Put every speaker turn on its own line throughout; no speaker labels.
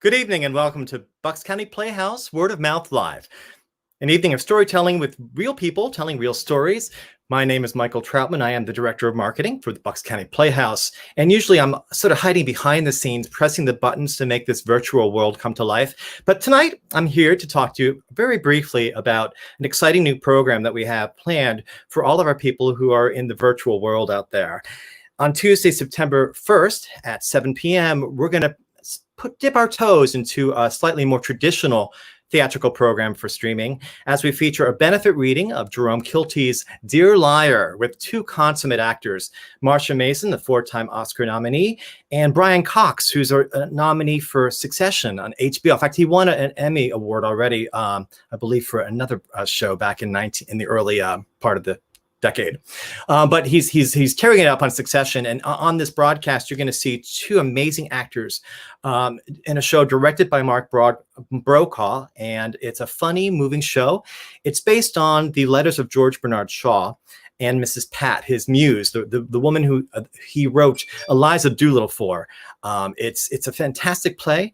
Good evening and welcome to Bucks County Playhouse Word of Mouth Live, an evening of storytelling with real people telling real stories. My name is Michael Troutman. I am the Director of Marketing for the Bucks County Playhouse. And usually I'm sort of hiding behind the scenes, pressing the buttons to make this virtual world come to life. But tonight I'm here to talk to you very briefly about an exciting new program that we have planned for all of our people who are in the virtual world out there. On Tuesday, September 1st at 7 p.m., we're going to dip our toes into a slightly more traditional theatrical program for streaming as we feature a benefit reading of Jerome Kilty's Dear Liar with two consummate actors, Marsha Mason, the four-time Oscar nominee, and Brian Cox, who's a nominee for Succession on HBO. In fact, he won an Emmy Award already, I believe, for another show back in the early part of the decade. But he's carrying it up on Succession. And on this broadcast, you're going to see two amazing actors in a show directed by Mark Brokaw. And it's a funny, moving show. It's based on the letters of George Bernard Shaw and Mrs. Pat, his muse, the woman who he wrote Eliza Doolittle for. It's a fantastic play.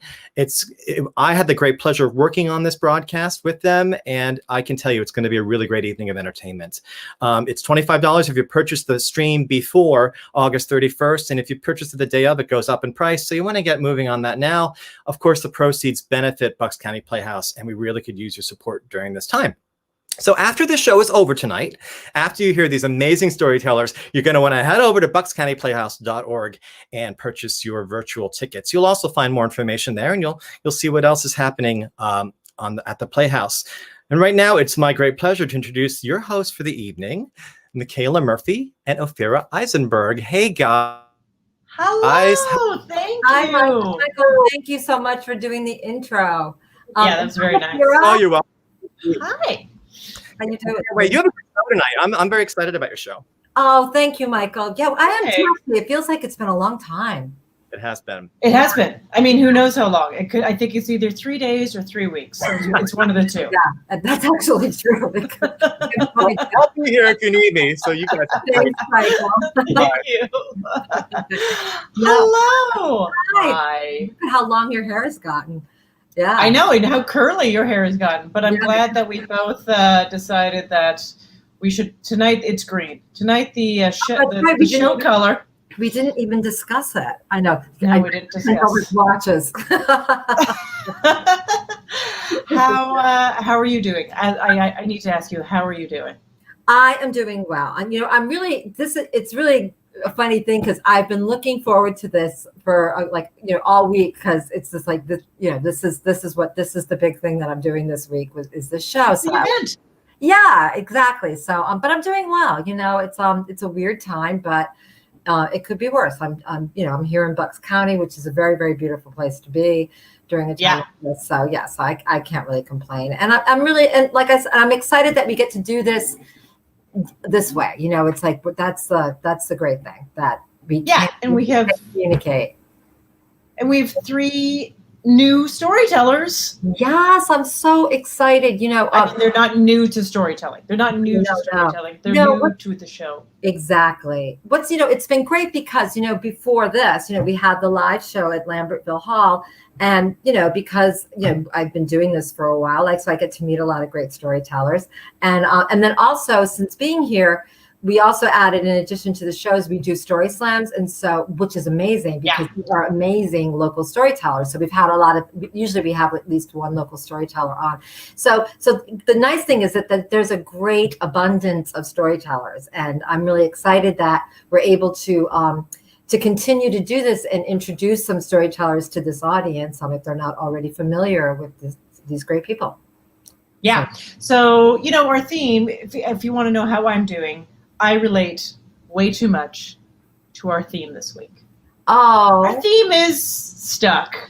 I had the great pleasure of working on this broadcast with them, and I can tell you it's going to be a really great evening of entertainment. It's $25 if you purchase the stream before August 31st, and if you purchase it the day of, it goes up in price. So you want to get moving on that now. Of course, the proceeds benefit Bucks County Playhouse, and we really could use your support during this time. So after the show is over tonight, after you hear these amazing storytellers, you're going to want to head over to buckscountyplayhouse.org and purchase your virtual tickets. You'll also find more information there, and you'll see what else is happening at the Playhouse. And right now, it's my great pleasure to introduce your host for the evening, Michaela Murphy and Ophira Eisenberg. Hey, guys.
Hello. Thank you.
Hi, Michael. Thank you so much for doing the intro.
Yeah, that's very nice.
Oh, you're welcome.
Hi.
How you doing?
Wait, you have a great show tonight. I'm very excited about your show.
Oh, thank you, Michael. Yeah, I am too. It feels like it's been a long time.
It has been.
It has been. I mean, who knows how long? It could. I think it's either 3 days or 3 weeks. So it's one of the two.
Yeah, that's actually true.
I'll be here if you need me. So you guys.
Thanks, Michael.
Thank you. Hello.
Hi. Look at how long your hair has gotten. Yeah,
I know, and how curly your hair has gotten. But I'm glad that we both decided that we should tonight. It's green tonight. The show color.
We didn't even discuss it. I know.
No, we didn't discuss.
Watches.
How are you doing? I need to ask you. How are you doing?
I am doing well. And I'm really. It's really a funny thing because I've been looking forward to this for all week because it's just like this. This is the big thing that I'm doing this week is this show. So yeah, exactly. So but I'm doing well. It's a weird time, but it could be worse. I'm here in Bucks County, which is a very, very beautiful place to be during a time like this. So yes, I can't really complain. And I'm really, and like I said, I'm excited that we get to do this way. It's like that's the great thing that we
have
communicate.
And we have 3 new storytellers.
Yes, I'm so excited.
They're not new to storytelling. They're not new to storytelling. They're new to the show.
Exactly. It's been great because, before this, we had the live show at Lambertville Hall. And, because, I've been doing this for a while, so I get to meet a lot of great storytellers. And then also, since being here, we also added, in addition to the shows, we do story slams. And so, which is amazing because we are amazing local storytellers. So we've had usually we have at least one local storyteller on. So the nice thing is that there's a great abundance of storytellers. And I'm really excited that we're able to continue to do this and introduce some storytellers to this audience if they're not already familiar with these great people.
Yeah. So, our theme, if you want to know how I'm doing, I relate way too much to our theme this week.
Oh.
Our theme is stuck.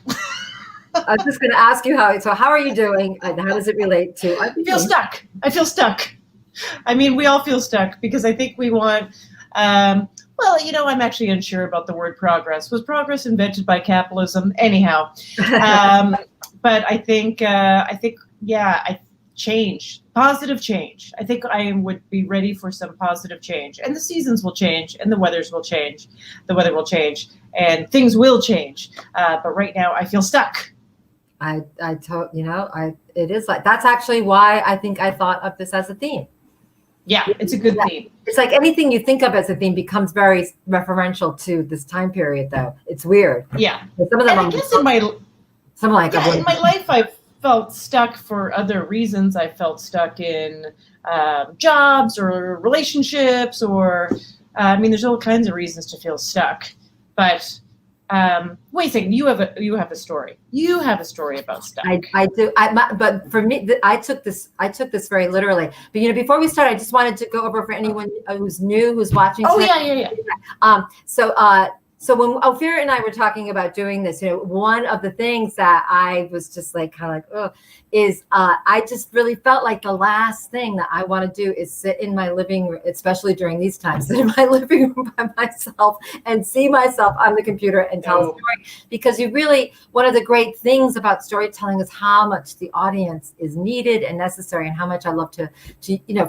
I was just going to ask you how are you doing and how does it relate to?
I feel stuck. I mean, we all feel stuck because I think we want, I'm actually unsure about the word progress. Was progress invented by capitalism? Anyhow. But I think change, positive change. I think I would be ready for some positive change. And the seasons will change and the weather will change and things will change. But right now I feel stuck.
it is like, that's actually why I think I thought of this as a theme.
Yeah, it's a good theme.
It's like anything you think of as a theme becomes very referential to this time period, though. It's weird.
Yeah.
Some of them,
And I guess in my
in
my life, I've felt stuck for other reasons. I felt stuck in jobs or relationships, or there's all kinds of reasons to feel stuck. But wait a second, you have a story. You have a story about stuck.
I do. But for me, I took this very literally. But before we start, I just wanted to go over for anyone who's new, who's watching.
Oh
tonight. So when Ophira and I were talking about doing this, one of the things that I was just like kind of like, is I just really felt like the last thing that I want to do is sit in my living room, especially during these times, sit in my living room by myself and see myself on the computer and tell a story. Because one of the great things about storytelling is how much the audience is needed and necessary, and how much I love to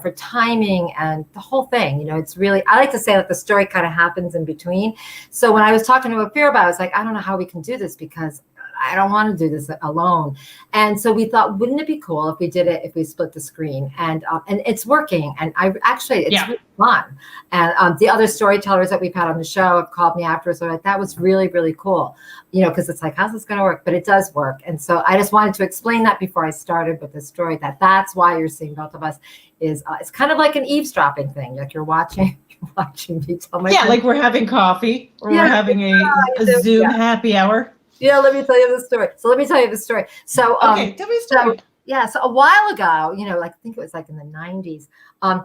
for timing and the whole thing. It's really, I like to say that the story kind of happens in between. So when I was talking to Ophira about it, I was like, I don't know how we can do this because I don't want to do this alone. And so we thought, wouldn't it be cool if we did it, if we split the screen? And it's working. And it's really fun. And the other storytellers that we've had on the show have called me afterwards. So that was really, really cool, because it's like, how's this going to work? But it does work. And so I just wanted to explain that before I started with the story, that's why you're seeing both of us is it's kind of like an eavesdropping thing. Like you're watching me tell my friends.
Like we're having coffee or we're having a Zoom happy hour.
Yeah, let me tell you the story. So,
okay, tell me a story.
So a while ago, I think it was like in the 90s, I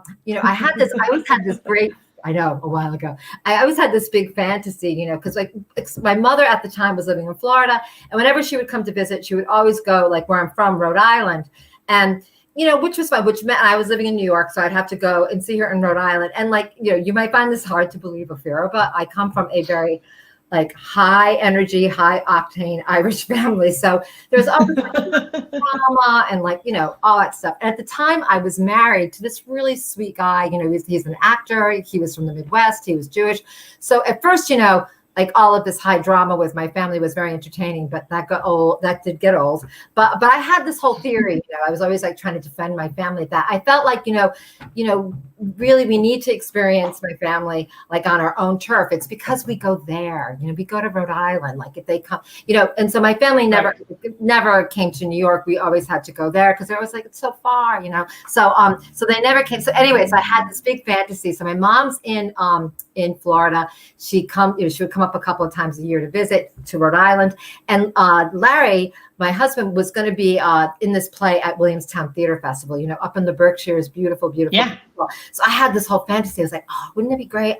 always had this great, I know, a while ago, I always had this big fantasy, because like my mother at the time was living in Florida, and whenever she would come to visit, she would always go like where I'm from, Rhode Island. And which was fun, which meant I was living in New York, so I'd have to go and see her in Rhode Island. And like, you might find this hard to believe, Ophira, but I come from a very like high energy, high octane Irish family. So there's always like drama and like, all that stuff. And at the time I was married to this really sweet guy, he's an actor. He was from the Midwest. He was Jewish. So at first, like all of this high drama with my family was very entertaining, but that got old. That did get old. But I had this whole theory. I was always like trying to defend my family. That I felt like really we need to experience my family like on our own turf. It's because we go there. We go to Rhode Island. Like if they come, And so my family never came to New York. We always had to go there because they're always like it's so far. So they never came. So anyways, I had this big fantasy. So my mom's in Florida. She would come up a couple of times a year to visit to Rhode Island. And Larry, my husband, was going to be in this play at Williamstown Theater Festival, up in the Berkshires, beautiful. Yeah. So I had this whole fantasy. I was like, oh, wouldn't it be great?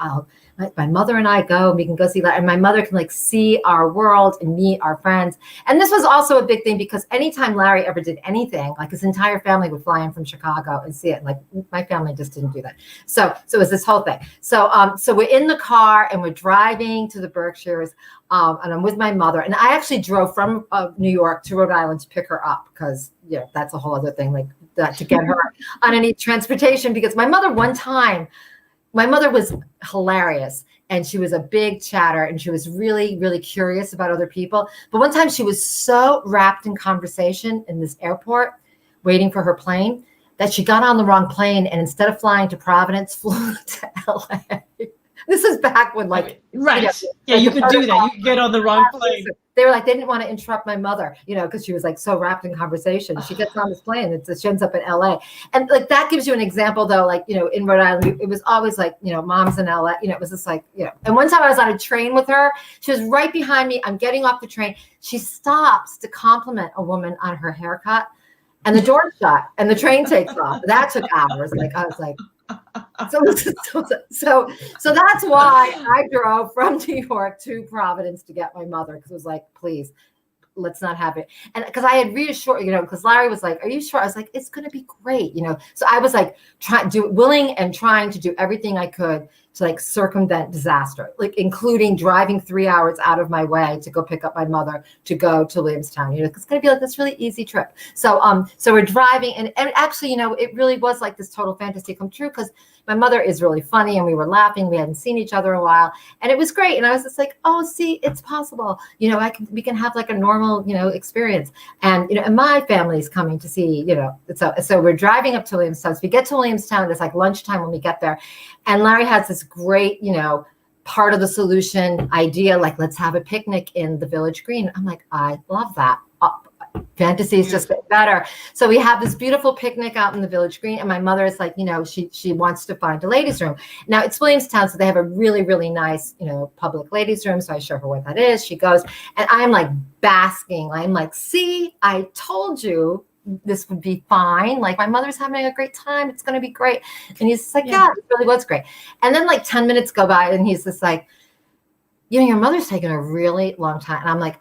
My mother and I go and we can go see Larry. And my mother can like see our world and meet our friends. And this was also a big thing because anytime Larry ever did anything, like his entire family would fly in from Chicago and see it. And like my family just didn't do that. So it was this whole thing. So we're in the car and we're driving to the Berkshires. And I'm with my mother. And I actually drove from New York to Rhode Island to pick her up because, that's a whole other thing, like that, to get her on any transportation. Because my mother was hilarious and she was a big chatter and she was really, really curious about other people. But one time she was so wrapped in conversation in this airport waiting for her plane that she got on the wrong plane and instead of flying to Providence, flew to LA. This is back when
right. You could do that. You could get on the wrong plane.
They were like, they didn't want to interrupt my mother, because she was like so wrapped in conversation. She gets on this plane, she ends up in LA. And like, that gives you an example though, like, in Rhode Island, it was always like, mom's in LA, it was just like, and one time I was on a train with her, she was right behind me. I'm getting off the train. She stops to compliment a woman on her haircut and the door shut and the train takes off. That took hours. Like, I was like, so that's why I drove from New York to Providence to get my mother, because it was like, please, let's not have it. And because I had reassured, because Larry was like, are you sure? I was like, it's going to be great, So I was like, willing and trying to do everything I could to like circumvent disaster, like including driving 3 hours out of my way to go pick up my mother to go to Williamstown. You know, it's going to be like this really easy trip. So we're driving, and actually, you know, it really was like this total fantasy come true, because my mother is really funny and we were laughing. We hadn't seen each other in a while, and it was great. And I was just like, oh, see, it's possible. You know, we can have like a normal, you know, experience. And, you know, and my family's coming to see, you know, so we're driving up to Williamstown. So we get to Williamstown, it's like lunchtime when we get there. And Larry has this great, you know, part of the solution idea, like, let's have a picnic in the Village Green. I'm like, I love that. Fantasies just get better. So we have this beautiful picnic out in the Village Green, and my mother is like, you know, she wants to find a ladies' room. Now it's Williamstown, so they have a really, really nice, you know, public ladies' room. So I show her what that is. She goes, and I'm like basking. I'm like, see, I told you this would be fine. Like, my mother's having a great time. It's going to be great. And he's like, yeah, it really was great. And then like 10 minutes go by, and he's just like, you know, your mother's taking a really long time. And I'm like,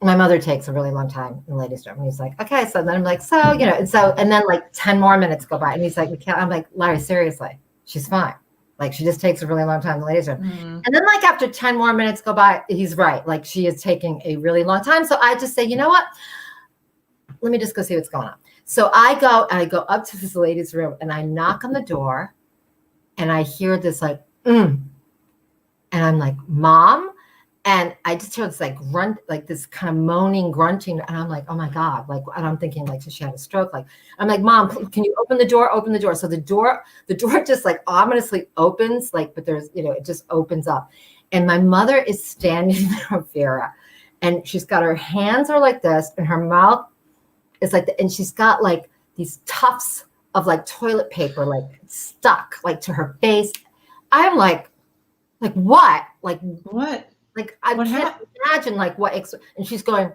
my mother takes a really long time in the ladies' room. And he's like, okay. So then I'm like, so, you know, and then like 10 more minutes go by, and he's like, Michaela, I'm like, Larry, seriously, she's fine. Like, she just takes a really long time in the ladies' room. Mm-hmm. And then like after 10 more minutes go by, he's right. Like, she is taking a really long time. So I just say, you know what? Let me just go see what's going on. So I go up to this ladies' room, and I knock on the door, and I hear this like, and I'm like, Mom? And I just hear this like grunt, like this kind of moaning, grunting. And I'm like, oh my God. Like, and I'm thinking like, so she had a stroke. Like, I'm like, Mom, can you open the door? Open the door. So the door just like ominously opens, like, but there's, you know, it just opens up. And my mother is standing there, Ophira, and she's got her hands are like this, and her mouth is like, and she's got like these tufts of like toilet paper, like stuck like to her face. I'm like what? Like
what?
Like, I can't imagine like what, and she's going,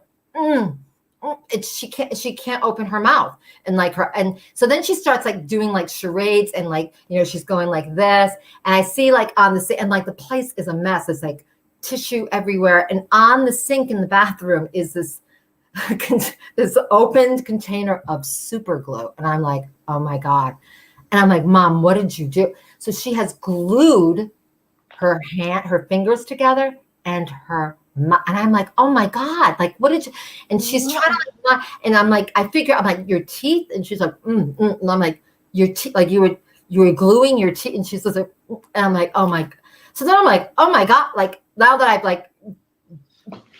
she can't open her mouth, and like and so then she starts like doing like charades, and like, you know, she's going like this, and I see like on the, and like the place is a mess. It's like tissue everywhere. And on the sink in the bathroom is this opened container of super glue. And I'm like, oh my God. And I'm like, Mom, what did you do? So she has glued her fingers together, and and I'm like, oh my God, like, what did you, and she's trying to, like, and I'm like, I'm like, your teeth, and she's like, and I'm like, your teeth, like you were gluing your teeth, and she's like, and I'm like, oh my, so then I'm like, oh my God, like, now that I've like,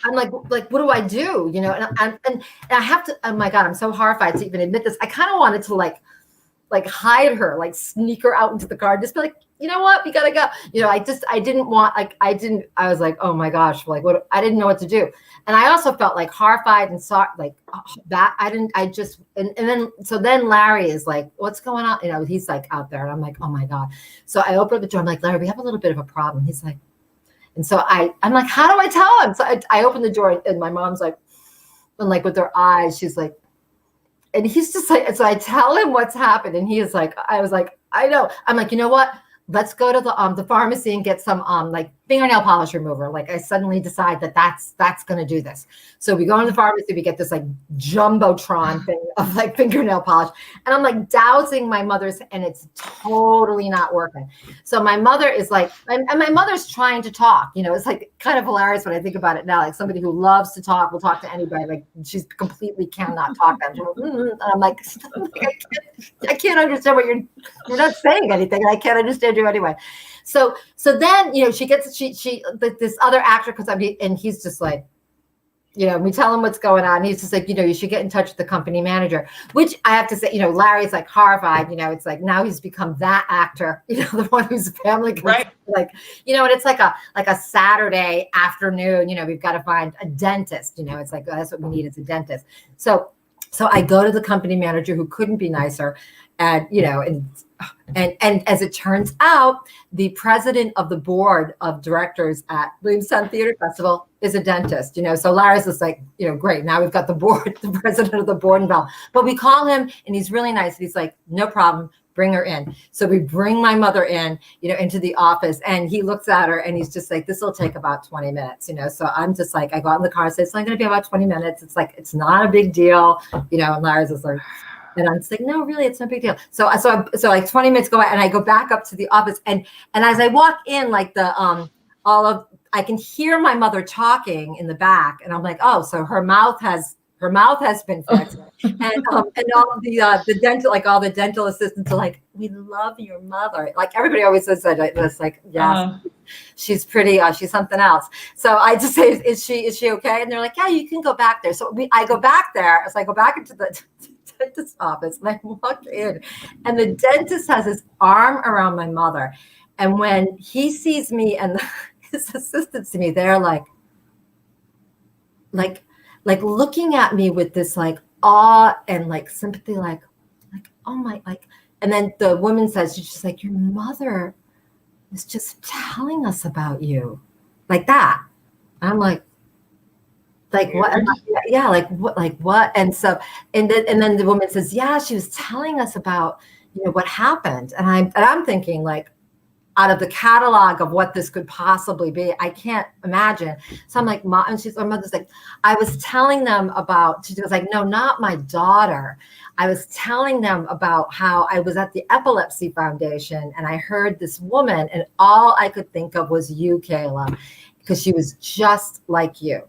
I'm like, what do I do? You know, and I have to, oh my God, I'm so horrified to even admit this. I kind of wanted to like hide her, like sneak her out into the car, just be like, you know what, we gotta go. You know, I didn't want, like, I was like, oh my gosh, like, what, I didn't know what to do. And I also felt like horrified and saw like that. And then Larry is like, what's going on? You know, he's like out there, and I'm like, oh my God. So I open up the door. I'm like, Larry, we have a little bit of a problem. He's like, and so I'm like, how do I tell him? So I open the door, and my mom's like, and like with her eyes, she's like, and he's just like, so I tell him what's happened, and he is like, I was like, I know. I'm like, you know what? Let's go to the pharmacy and get some like fingernail polish remover. Like, I suddenly decide that's going to do this. So we go in the pharmacy, we get this like jumbotron thing of like fingernail polish, and I'm like dousing my mother's, and it's totally not working. So my mother is like, and my mother's trying to talk, you know, it's like kind of hilarious when I think about it now, like somebody who loves to talk will talk to anybody. Like, she's completely cannot talk. And I'm like, I can't understand what you're not saying anything. I can't understand you anyway. So then, you know, she this other actor comes up, and he's just like, you know, we tell him what's going on. He's just like, you know, you should get in touch with the company manager, which I have to say, you know, Larry's like horrified, you know, it's like now he's become that actor, you know, the one whose family comes, right? Like, you know, and it's like a Saturday afternoon, you know, we've got to find a dentist, you know, it's like, oh, that's what we need is a dentist. So I go to the company manager, who couldn't be nicer, and, you know, and as it turns out, the president of the board of directors at Williamstown Theater Festival is a dentist, you know. So Larry's just like, you know, great. Now we've got the president of the board involved. But we call him, and he's really nice. He's like, no problem, bring her in. So we bring my mother in, you know, into the office, and he looks at her, and he's just like, this will take about 20 minutes, you know. So I'm just like, I go out in the car and say, it's only going to be about 20 minutes. It's like, it's not a big deal, you know. And Larry's just like, And I'm just like, no, really, it's no big deal. So like 20 minutes go by, and I go back up to the office, and as I walk in, like I can hear my mother talking in the back, and I'm like, oh, so her mouth has been fixed, and all the dental, like all the dental assistants are like, we love your mother. Like everybody always says that. It's like, yes, she's pretty. She's something else. So I just say, is she okay? And they're like, yeah, you can go back there. So I go back there. So I go back into the dentist's office, and I walk in, and the dentist has his arm around my mother, and when he sees me and his assistants see me, they're like looking at me with this like awe and like sympathy, like oh my, like. And then the woman says, she's just like, your mother was just telling us about you, like that. I'm like what? Yeah, like what? And so, and then the woman says, yeah, she was telling us about, what happened. And I'm thinking, like, out of the catalog of what this could possibly be, I can't imagine. So I'm like, Mom, and my mother's like, I was telling them about, she was like, no, not my daughter. I was telling them about how I was at the Epilepsy Foundation, and I heard this woman, and all I could think of was you, Kayla, because she was just like you.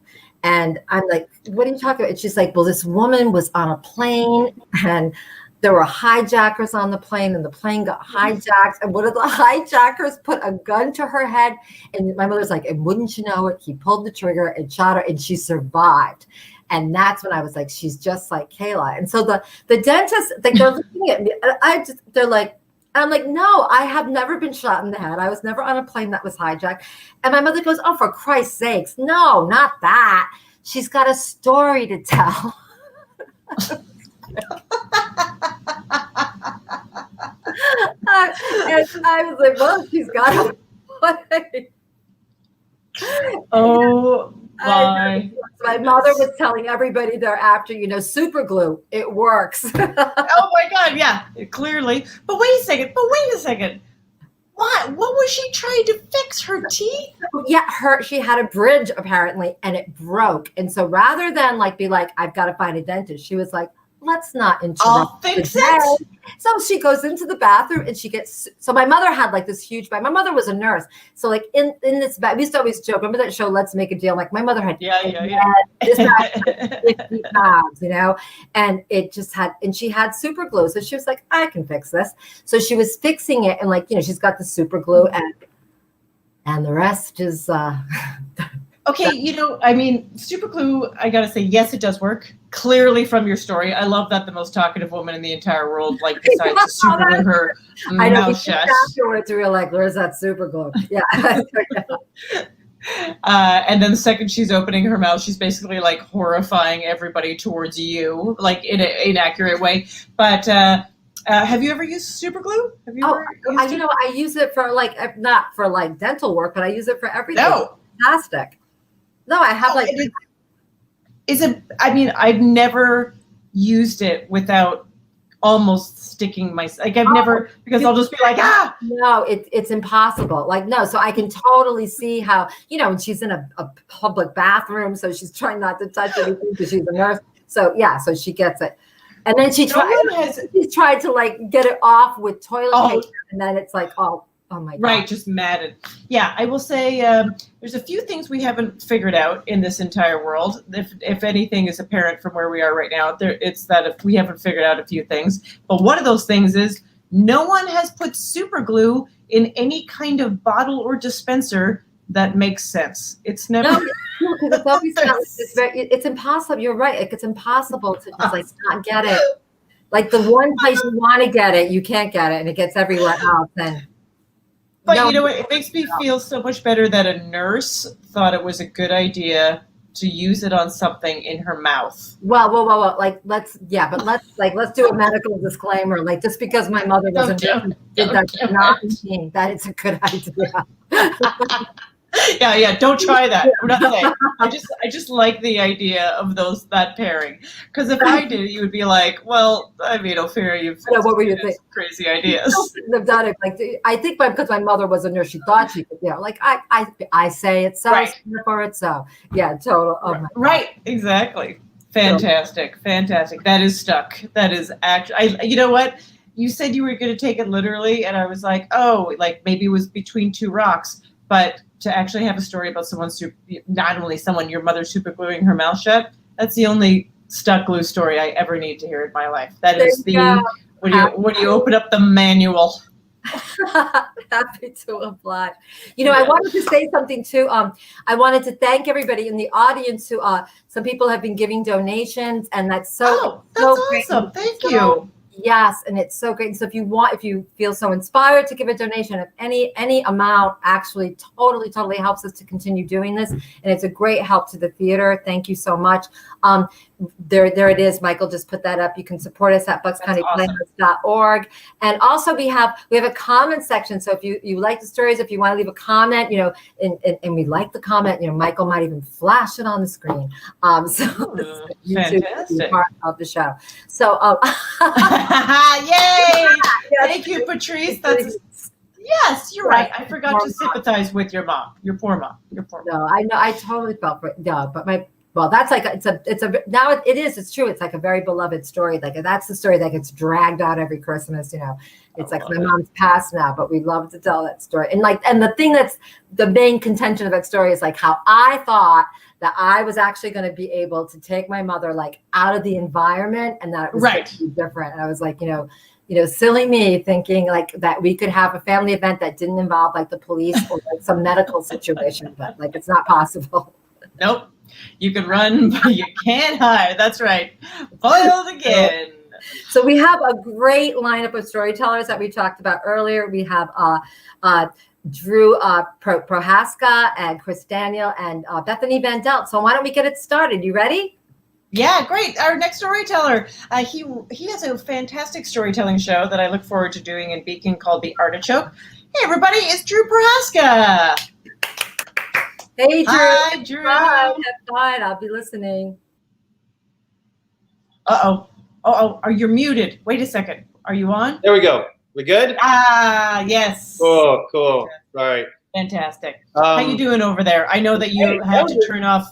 And I'm like, what are you talking about? And she's like, well, this woman was on a plane, and there were hijackers on the plane, and the plane got hijacked. And one of the hijackers put a gun to her head. And my mother's like, and wouldn't you know it, he pulled the trigger and shot her, and she survived. And that's when I was like, she's just like Kayla. And so the dentist, like, they're looking at me, and they're like, I'm like, no, I have never been shot in the head. I was never on a plane that was hijacked. And my mother goes, oh, for Christ's sakes, no, not that. She's got a story to tell. I was like, well, she's got a play.
Oh my.
My mother was telling everybody thereafter, super glue, it works.
Oh my God, yeah, clearly. But wait a second. What was she trying to fix? Her teeth?
Yeah, she had a bridge apparently, and it broke. And so rather than be like, I've got to find a dentist, she was like, let's not interrupt.
I'll fix it.
So she goes into the bathroom, and so my mother had this huge bag. My mother was a nurse. So in this bag, we used to always joke. Remember that show, Let's Make a Deal? Like my mother had this bag 50 pounds, and it just and she had super glue. So she was like, I can fix this. So she was fixing it, and she's got the super glue, and the rest is
okay, super glue, I gotta say, yes, it does work. Clearly from your story. I love that the most talkative woman in the entire world, decides to super glue her mouth shut.
Afterwards, we were like, where's that super glue? Yeah.
And then the second she's opening her mouth, she's basically horrifying everybody towards you, in an inaccurate way. But have you ever used super glue? Have you ever used it?
I use it for not for dental work, but I use it for everything.
No.
It's fantastic. No, I have
I've never used it without almost sticking my, I've never, because I'll just be like, ah.
No, it's impossible. No, so I can totally see how, when she's in a public bathroom, so she's trying not to touch anything because she's a nurse. So yeah, so she gets it. And then she's tried to get it off with toilet paper, and then it's oh my God.
Right, just matted. Yeah, I will say there's a few things we haven't figured out in this entire world. If anything is apparent from where we are right now, it's that if we haven't figured out a few things. But one of those things is no one has put super glue in any kind of bottle or dispenser that makes sense. It's never.
No, because it's always it's impossible. You're right. It's impossible to just not get it. The one place you want to get it, you can't get it, and it gets everywhere else.
But you know what? It makes me feel so much better that a nurse thought it was a good idea to use it on something in her mouth.
Well. Let's do a medical disclaimer. Just because my mother wasn't did that, not mean that it's a good idea.
Yeah. Don't try that. I just like the idea of that pairing. Because if I did it, you would be like, well, Ophira, you've
what were you thinking?
Crazy ideas.
Have done it. I think because my mother was a nurse, she thought she could. I say it so,
right.
therefore it's so. Yeah, total. Oh my
right. Exactly. Fantastic. That is stuck. That is actually, you know what? You said you were going to take it literally, and I was like, oh, like maybe it was between two rocks. But to actually have a story about someone, not only someone, your mother super gluing her mouth shut, that's the only stuck glue story I ever need to hear in my life. That is when you open up the manual.
Happy to oblige. I wanted to say something too. I wanted to thank everybody in the audience who some people have been giving donations, and that's so
awesome. Thank you.
Yes, and it's so great. And so if you feel so inspired to give a donation of any amount, actually totally helps us to continue doing this. And it's a great help to the theater. Thank you so much. There it is. Michael just put that up. You can support us at buckscountyplayhouse.org. And also we have a comment section. So if you like the stories, if you want to leave a comment, and we like the comment, Michael might even flash it on the screen.
Fantastic.
Part of the show. So
yay! Thank you, Patrice. Yes, you're right. I forgot to sympathize with your mom. Your poor mom.
No, I know. I totally felt for it. No, but that's like it's true. It's like a very beloved story. Like that's the story that gets dragged out every Christmas. It's like my mom's passed now, but we love to tell that story. And the thing that's the main contention of that story is like how I thought that I was actually going to be able to take my mother like out of the environment, and that it was going to be different. And I was like, silly me thinking like that we could have a family event that didn't involve like the police or like some medical situation, but like it's not possible.
Nope. You can run, but you can't hide. That's right. Foiled again.
So we have a great lineup of storytellers that we talked about earlier. We have Drew Prochaska and Chris Daniel and Bethany Van Delft. So why don't we get it started? You ready?
Yeah, great. Our next storyteller, he has a fantastic storytelling show that I look forward to doing in Beacon called The Artichoke. Hey, everybody, it's Drew Prochaska.
Hey, Drew.
Hi, Drew.
Hi, I'll be listening.
Uh-oh. Are you muted? Wait a second. Are you on?
There we go. We good?
Yes.
Cool. All right.
Fantastic. How you doing over there? I know that you had to turn off.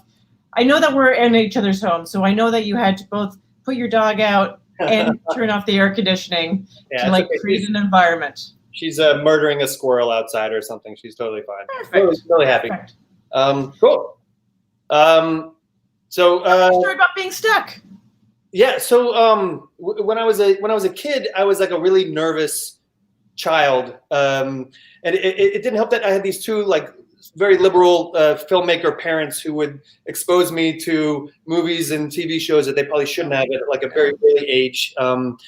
I know that we're in each other's home, so I know that you had to both put your dog out and turn off the air conditioning to create an environment.
She's murdering a squirrel outside or something. She's totally fine.
Perfect.
Really happy.
Perfect.
Cool.
Story about being stuck.
Yeah. So when I was a kid, I was like a really nervous child, and it didn't help that I had these two like very liberal filmmaker parents who would expose me to movies and TV shows that they probably shouldn't have at like a very early age. In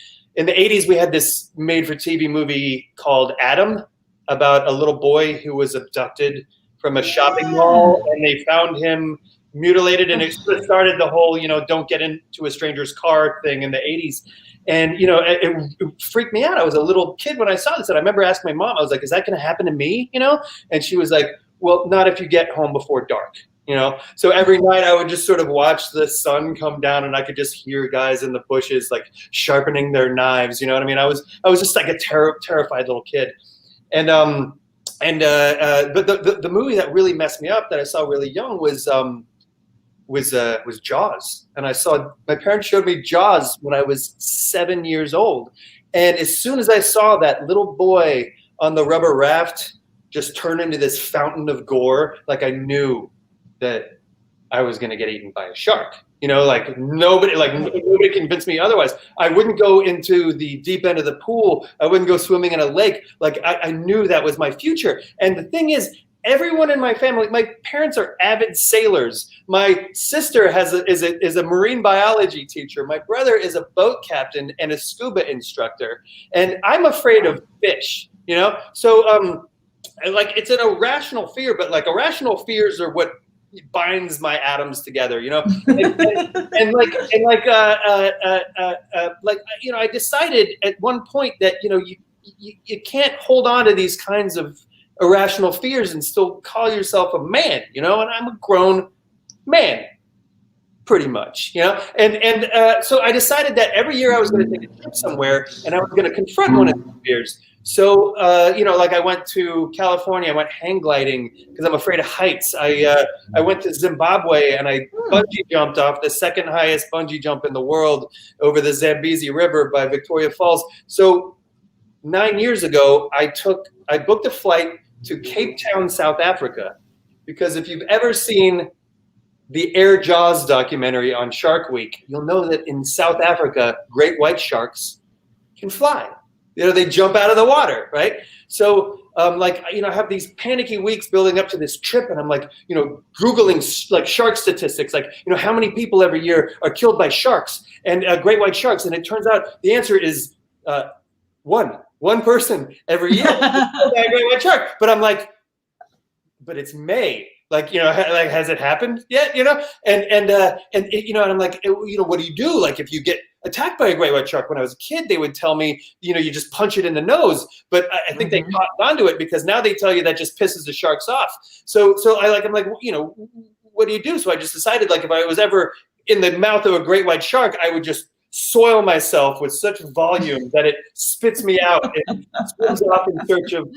the 80s, we had this made-for-TV movie called Adam about a little boy who was abducted from a shopping mall, and they found him mutilated, and it sort of started the whole, don't get into a stranger's car thing in the 80s. And, it freaked me out. I was a little kid when I saw this, and I remember asking my mom, I was like, is that going to happen to me? And she was like, well, not if you get home before dark. So every night I would just sort of watch the sun come down, and I could just hear guys in the bushes like sharpening their knives. You know what I mean? I was just like a terrified little kid. And but the movie that really messed me up that I saw really young was Jaws. And my parents showed me Jaws when I was 7 years old. And as soon as I saw that little boy on the rubber raft just turn into this fountain of gore, like I knew that I was going to get eaten by a shark. Nobody convinced me otherwise. I wouldn't go into the deep end of the pool. I wouldn't go swimming in a lake. Like I knew that was my future. And the thing is, everyone in my family, my parents are avid sailors. My sister is a marine biology teacher. My brother is a boat captain and a scuba instructor. And I'm afraid of fish, So it's an irrational fear, but like irrational fears are what binds my atoms together, I decided at one point that you can't hold on to these kinds of irrational fears and still call yourself a man, and I'm a grown man, pretty much, so I decided that every year I was going to take a trip somewhere and I was going to confront one of these fears. So, like I went to California, I went hang gliding because I'm afraid of heights. I went to Zimbabwe and I bungee jumped off the second highest bungee jump in the world over the Zambezi River by Victoria Falls. So 9 years ago, I booked a flight to Cape Town, South Africa, because if you've ever seen the Air Jaws documentary on Shark Week, you'll know that in South Africa, great white sharks can fly. They jump out of the water, right? So, I have these panicky weeks building up to this trip, and I'm Googling like shark statistics, how many people every year are killed by sharks and great white sharks, and it turns out the answer is one person every year by a great white shark. But I'm like, but it's May. Has it happened yet? And I'm like, what do you do? If you get attacked by a great white shark? When I was a kid, they would tell me, you just punch it in the nose. But I think they caught onto it because now they tell you that just pisses the sharks off. So I'm like, what do you do? So I just decided, if I was ever in the mouth of a great white shark, I would just soil myself with such volume that it spits me out and swims off in search of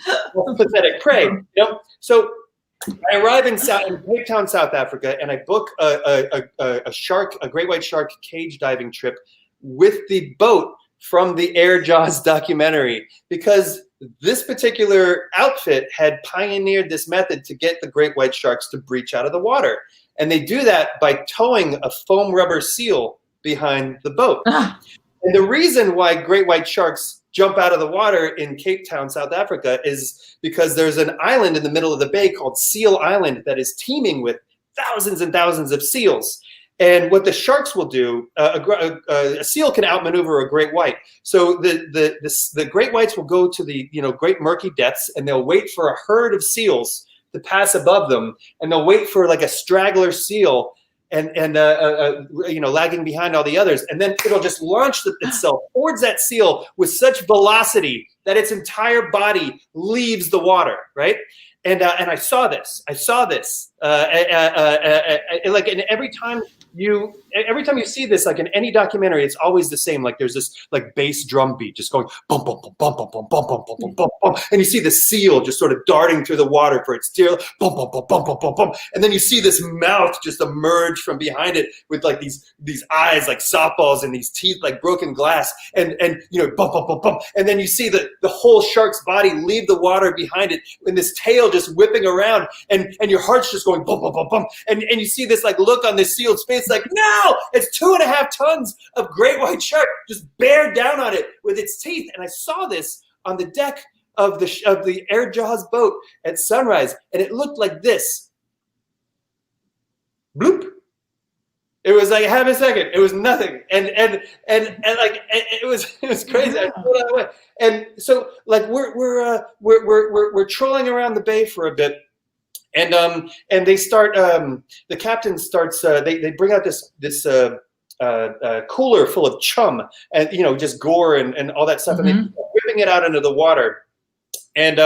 pathetic prey. So I arrive in Cape Town, South Africa, and I book a great white shark cage diving trip with the boat from the Air Jaws documentary, because this particular outfit had pioneered this method to get the great white sharks to breach out of the water. And they do that by towing a foam rubber seal behind the boat. And the reason why great white sharks jump out of the water in Cape Town, South Africa, is because there's an island in the middle of the bay called Seal Island that is teeming with thousands and thousands of seals. And what the sharks will do, a seal can outmaneuver a great white. So the great whites will go to the great murky depths, and they'll wait for a herd of seals to pass above them, and they'll wait for a straggler seal and lagging behind all the others, and then it'll just launch itself towards that seal with such velocity that its entire body leaves the water, right? And I saw this. And every time you see this, in any documentary, it's always the same. There's this bass drum beat just going bum bum bum bum bum bum bum bum bum bum bum, and you see the seal just sort of darting through the water for its tail, bum bum bum bum bum bum bum, and then you see this mouth just emerge from behind it with these eyes like softballs and these teeth like broken glass, and bum bum bum bum, and then you see the whole shark's body leave the water behind it, and this tail just whipping around, and your heart's just going bum bum bum bum, and you see this look on this seal's face, no, it's 2.5 tons of great white shark just bear down on it with its teeth. And I saw this on the deck of the Air Jaws boat at sunrise, and it looked like this. Bloop. It was half a second. It was nothing, and it was crazy. I threw it away. And so we're trolling around the bay for a bit. And they start. The captain starts. They bring out this cooler full of chum and just gore and all that stuff, and they're whipping it out into the water. And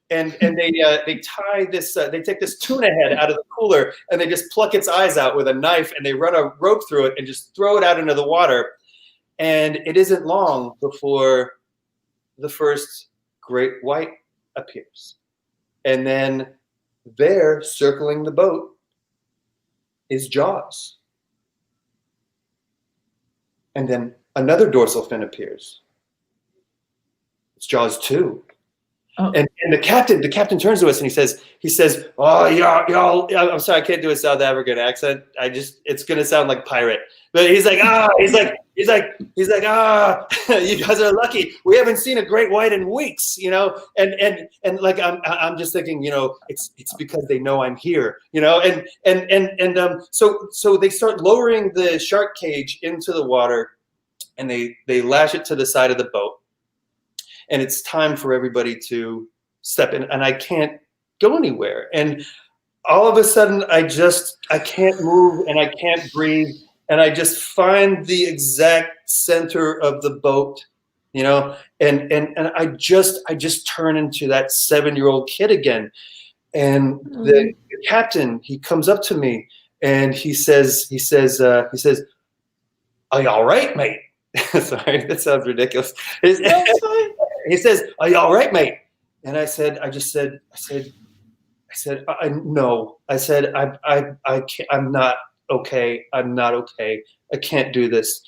they tie this. They take this tuna head out of the cooler, and they just pluck its eyes out with a knife, and they run a rope through it and just throw it out into the water. And it isn't long before the first great white appears, and then there, circling the boat, is Jaws. And then another dorsal fin appears. It's Jaws 2. Oh. And the captain turns to us and he says, "Oh, y'all, I'm sorry, I can't do a South African accent. It's gonna sound like pirate." But he's like, you guys are lucky. We haven't seen a great white in weeks, And I'm just thinking, it's because they know I'm here, So they start lowering the shark cage into the water, and they lash it to the side of the boat. And it's time for everybody to step in, and I can't go anywhere. And all of a sudden, I can't move and I can't breathe, and I just find the exact center of the boat, and I just turn into that 7-year-old kid again. And the captain, he comes up to me and he says, "Are you all right, mate?" Sorry, that sounds ridiculous.
That's fine.
He says, "Are you all right, mate?" And I said, no. I said, I can't, I'm not okay. I'm not okay. I can't do this.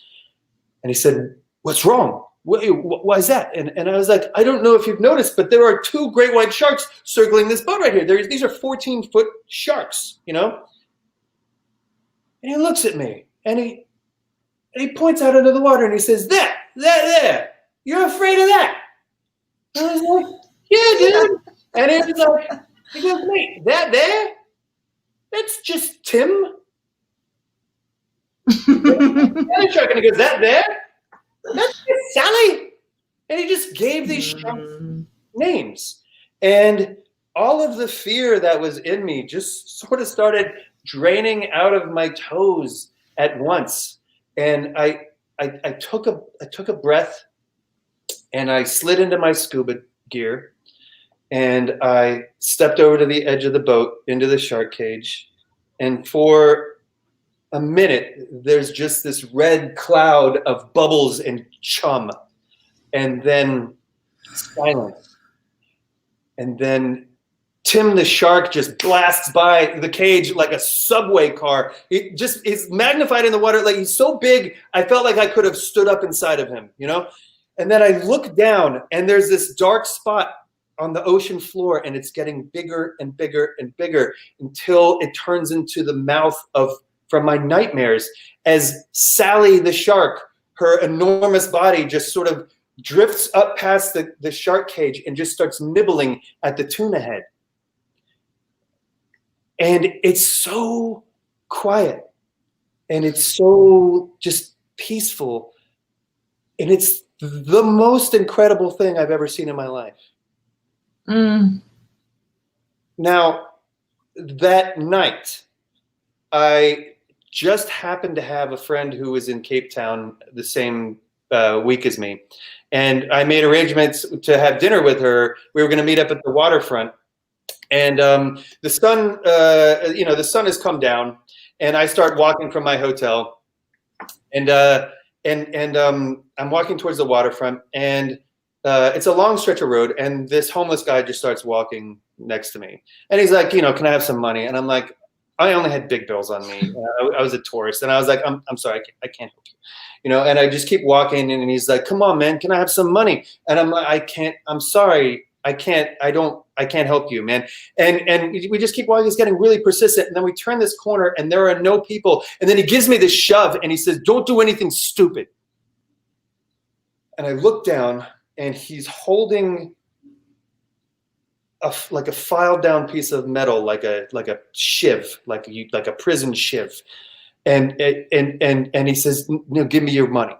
And he said, "What's wrong? Why is that?" And I was like, "I don't know if you've noticed, but there are 2 great white sharks circling this boat right here. These are 14-foot sharks, you know?" And he looks at me and he points out into the water and he says, there. You're afraid of that?" And I was like, "Yeah, dude." And he was like, he goes, "Mate, that there? That's just Tim." And he goes, "That there? That's just Sally." And he just gave these sharks names. And all of the fear that was in me just sort of started draining out of my toes at once. And I took a breath, and I slid into my scuba gear, and I stepped over to the edge of the boat into the shark cage. And for a minute, there's just this red cloud of bubbles and chum, and then silence. And then Tim the shark just blasts by the cage like a subway car. It just is magnified in the water. Like, he's so big, I felt like I could have stood up inside of him, you know? And then I look down, and there's this dark spot on the ocean floor, and it's getting bigger and bigger and bigger until it turns into the mouth from my nightmares, as Sally the shark, her enormous body just sort of drifts up past the shark cage and just starts nibbling at the tuna head. And it's so quiet, and it's so just peaceful, and it's the most incredible thing I've ever seen in my life. Now, that night, I just happened to have a friend who was in Cape Town the same week as me, and I made arrangements to have dinner with her. We were going to meet up at the waterfront, and the sun has come down, and I start walking from my hotel, and I'm walking towards the waterfront, and it's a long stretch of road, and this homeless guy just starts walking next to me, and he's like, "Can I have some money?" And I'm like, I only had big bills on me. I was a tourist, and I was like, I'm sorry, I can't help you. And I just keep walking, and he's like, "Come on, man, can I have some money?" And I'm like, "I can't. I'm sorry, I can't help you, man." And we just keep walking. He's getting really persistent, and then we turn this corner, and there are no people. And then he gives me this shove, and he says, "Don't do anything stupid." And I look down, and he's holding a filed down piece of metal, like a shiv, like a prison shiv, and he says, "No, give me your money."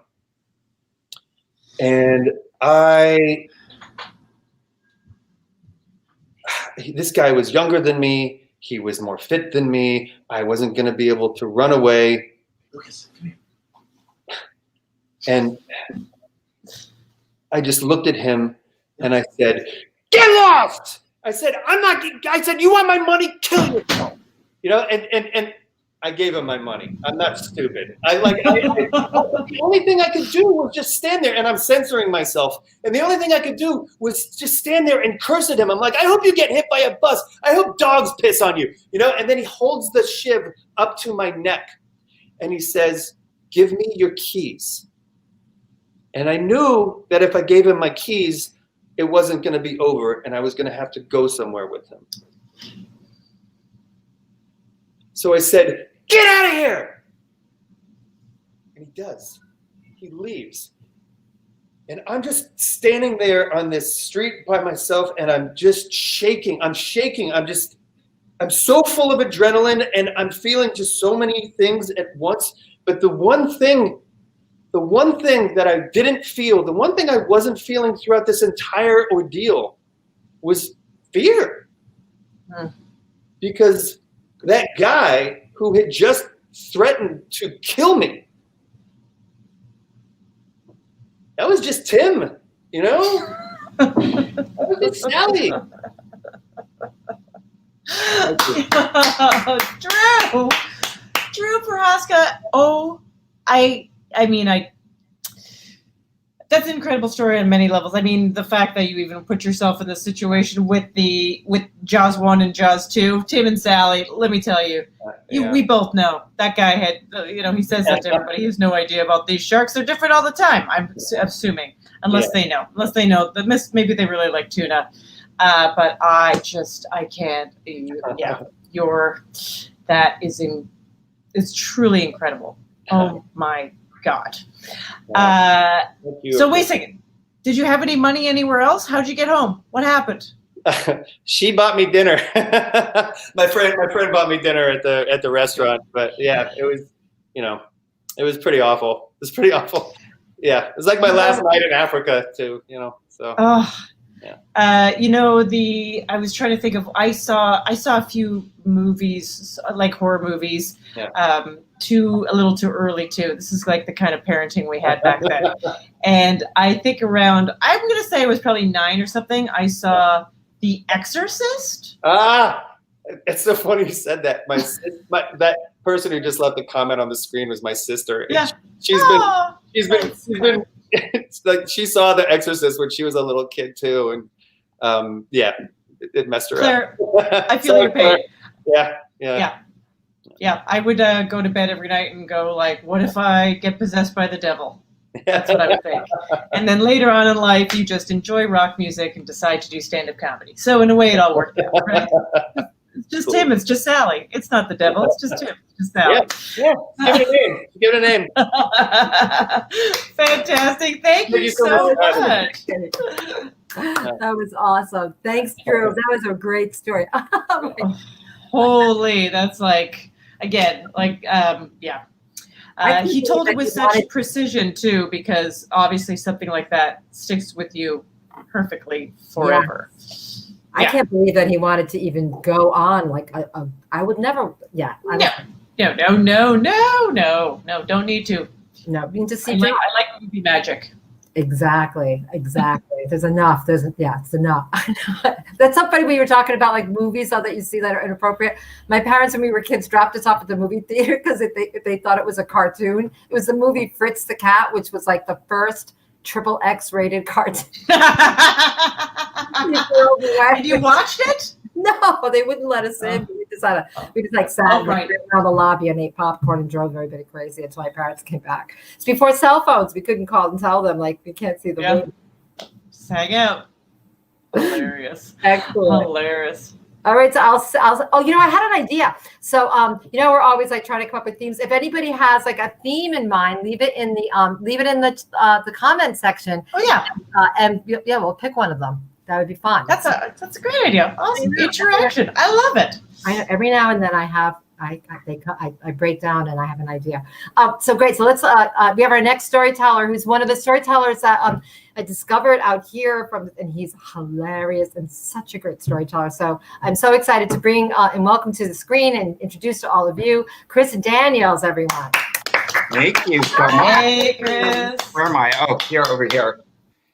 And this guy was younger than me. He was more fit than me. I wasn't going to be able to run away. Lucas, come here. And I just looked at him, and I said, "Get lost!" I said, I said, "You want my money? Kill yourself." And I gave him my money. I'm not stupid. The only thing I could do was just stand there, and I'm censoring myself. And the only thing I could do was just stand there and curse at him. I'm like, "I hope you get hit by a bus. I hope dogs piss on you." And then he holds the shiv up to my neck, and he says, "Give me your keys." And I knew that if I gave him my keys, it wasn't going to be over, and I was going to have to go somewhere with him. So I said, "Get out of here!" And he does. He leaves. And I'm just standing there on this street by myself, and I'm just shaking. I'm shaking. I'm so full of adrenaline, and I'm feeling just so many things at once. But the one thing that I didn't feel, the one thing I wasn't feeling throughout this entire ordeal was fear. Because that guy who had just threatened to kill me, that was just Tim, That was just Sally.
Drew Prochaska. Oh, I mean, That's an incredible story on many levels. I mean, the fact that you even put yourself in this situation with Jaws 1 and Jaws 2, Tim and Sally, let me tell you, we both know that guy had, he says that to everybody. He has no idea about these sharks. They're different all the time, I'm assuming, unless they know. Maybe they really like tuna. But I can't. Yeah, it's truly incredible. Oh my God. So wait a second. Did you have any money anywhere else? How'd you get home? What happened?
She bought me dinner. my friend bought me dinner at the restaurant. But yeah, it was, it was pretty awful. It was pretty awful. Yeah, it was like my last night in Africa too. So.
Oh. Yeah. I was trying to think of. I saw a few movies, like horror movies. Yeah. A little too early too. This is like the kind of parenting we had back then. And I think I'm going to say it was probably 9 or something. I saw The Exorcist.
It's so funny you said that. That person who just left the comment on the screen was my sister.
Yeah.
She's been. It's like she saw The Exorcist when she was a little kid too, and it messed her
Claire,
up.
I feel your pain.
Yeah.
I would go to bed every night and go like, "What if I get possessed by the devil?" That's what I would think. And then later on in life, you just enjoy rock music and decide to do stand-up comedy. So in a way, it all worked out, right? It's just Tim. It's just Sally. It's not the devil. It's just Tim. It's just Sally.
Yeah. Give it a name.
Fantastic. Thank you so much.
That was awesome. Thanks, Drew. That was a great story.
Holy, that's like, again, like, he told it with such precision too, because obviously something like that sticks with you perfectly forever.
Yeah. I can't believe that he wanted to even go on. Like, I would never. Yeah.
No. Don't need to.
No, you can just see.
I like movie magic.
Exactly. There's enough. It's enough. That's so funny when you were talking about like movies, so that you see that are inappropriate. My parents, when we were kids, dropped us off at the movie theater because they thought it was a cartoon. It was the movie Fritz the Cat, which was like the first XXX rated cartoon.
And you watched it?
No, they wouldn't let us in. We just sat around the lobby and ate popcorn and drove everybody crazy until my parents came back. It's before cell phones. We couldn't call and tell them like we can't see the movie.
Just hang out. Hilarious.
Excellent.
Hilarious.
All right, so I'll I had an idea. So we're always like trying to come up with themes. If anybody has like a theme in mind, leave it in the comment section.
Oh yeah.
We'll pick one of them. That would be fun.
That's a great idea. Awesome interaction. I love it.
I know every now and then I break down and I have an idea. So great. So let's we have our next storyteller, who's one of the storytellers that I discovered out here and he's hilarious and such a great storyteller. So I'm so excited to bring and welcome to the screen and introduce to all of you, Chris Daniels, everyone.
Thank you so much.
Hey, Chris.
Where am I? Oh, over here.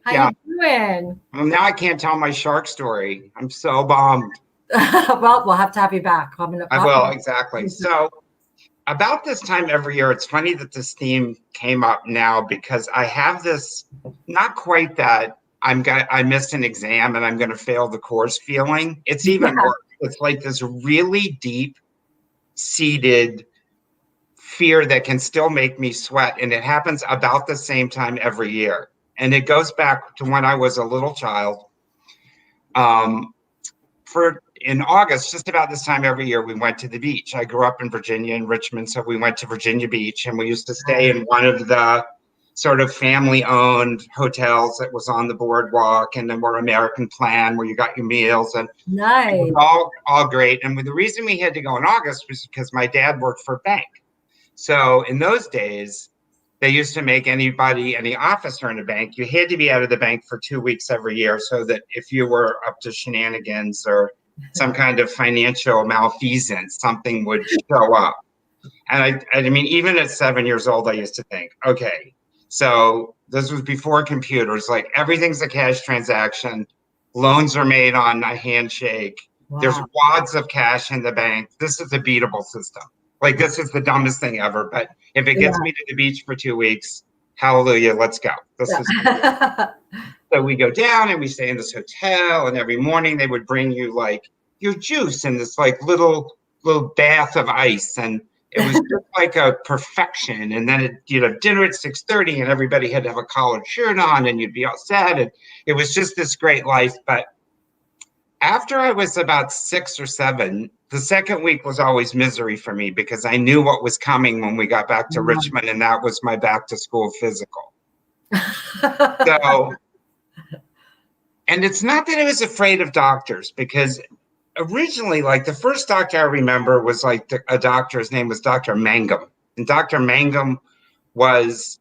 How you doing?
Well, now I can't tell my shark story. I'm so bummed.
Well, we'll have to have you back.
I will, exactly. So about this time every year, it's funny that this theme came up now because I have this, not quite that I missed an exam and I'm going to fail the course feeling. It's even worse. It's like this really deep seated fear that can still make me sweat. And it happens about the same time every year. And it goes back to when I was a little child. In August, just about this time every year, we went to the beach. I grew up in Virginia, in Richmond, so we went to Virginia Beach, and we used to stay in one of the sort of family-owned hotels that was on the boardwalk, and then we're American Plan, where you got your meals, and
nice.
It was all great. And the reason we had to go in August was because my dad worked for a bank. So in those days, they used to make any officer in a bank, you had to be out of the bank for 2 weeks every year, so that if you were up to shenanigans or some kind of financial malfeasance, something would show up. And I mean, even at 7 years old, I used to think, okay, so this was before computers, like everything's a cash transaction. Loans are made on a handshake. Wow. There's wads of cash in the bank. This is a beatable system. Like, this is the dumbest thing ever. But if it gets me to the beach for 2 weeks, hallelujah, let's go. So we go down and we stay in this hotel, and every morning they would bring you like your juice in this like little bath of ice, and it was just like a perfection. And then you'd have dinner at 6:30, and everybody had to have a collared shirt on, and you'd be all set, and it was just this great life. But after I was about 6 or 7, the second week was always misery for me because I knew what was coming when we got back to Richmond, and that was my back to school physical. So, and it's not that I was afraid of doctors, because originally, like the first doctor I remember was like a doctor, his name was Dr. Mangum. And Dr. Mangum was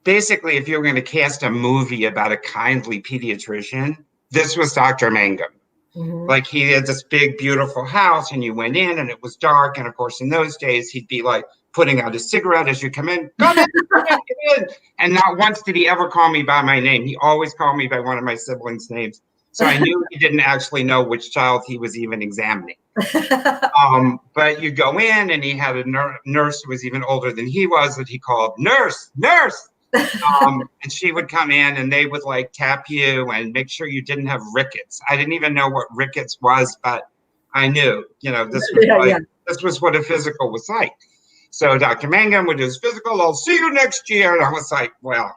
basically, if you were going to cast a movie about a kindly pediatrician, this was Dr. Mangum. Like he had this big, beautiful house, and you went in and it was dark. And of course, in those days, he'd be like putting out a cigarette as you come in, come in. And not once did he ever call me by my name. He always called me by one of my siblings' names. So I knew he didn't actually know which child he was even examining. But you go in, and he had a nurse who was even older than he was that he called nurse. And she would come in, and they would like tap you and make sure you didn't have rickets. I didn't even know what rickets was, but I knew, this was this was what a physical was like. So Dr. Mangum would do his physical. I'll see you next year. And I was like, well,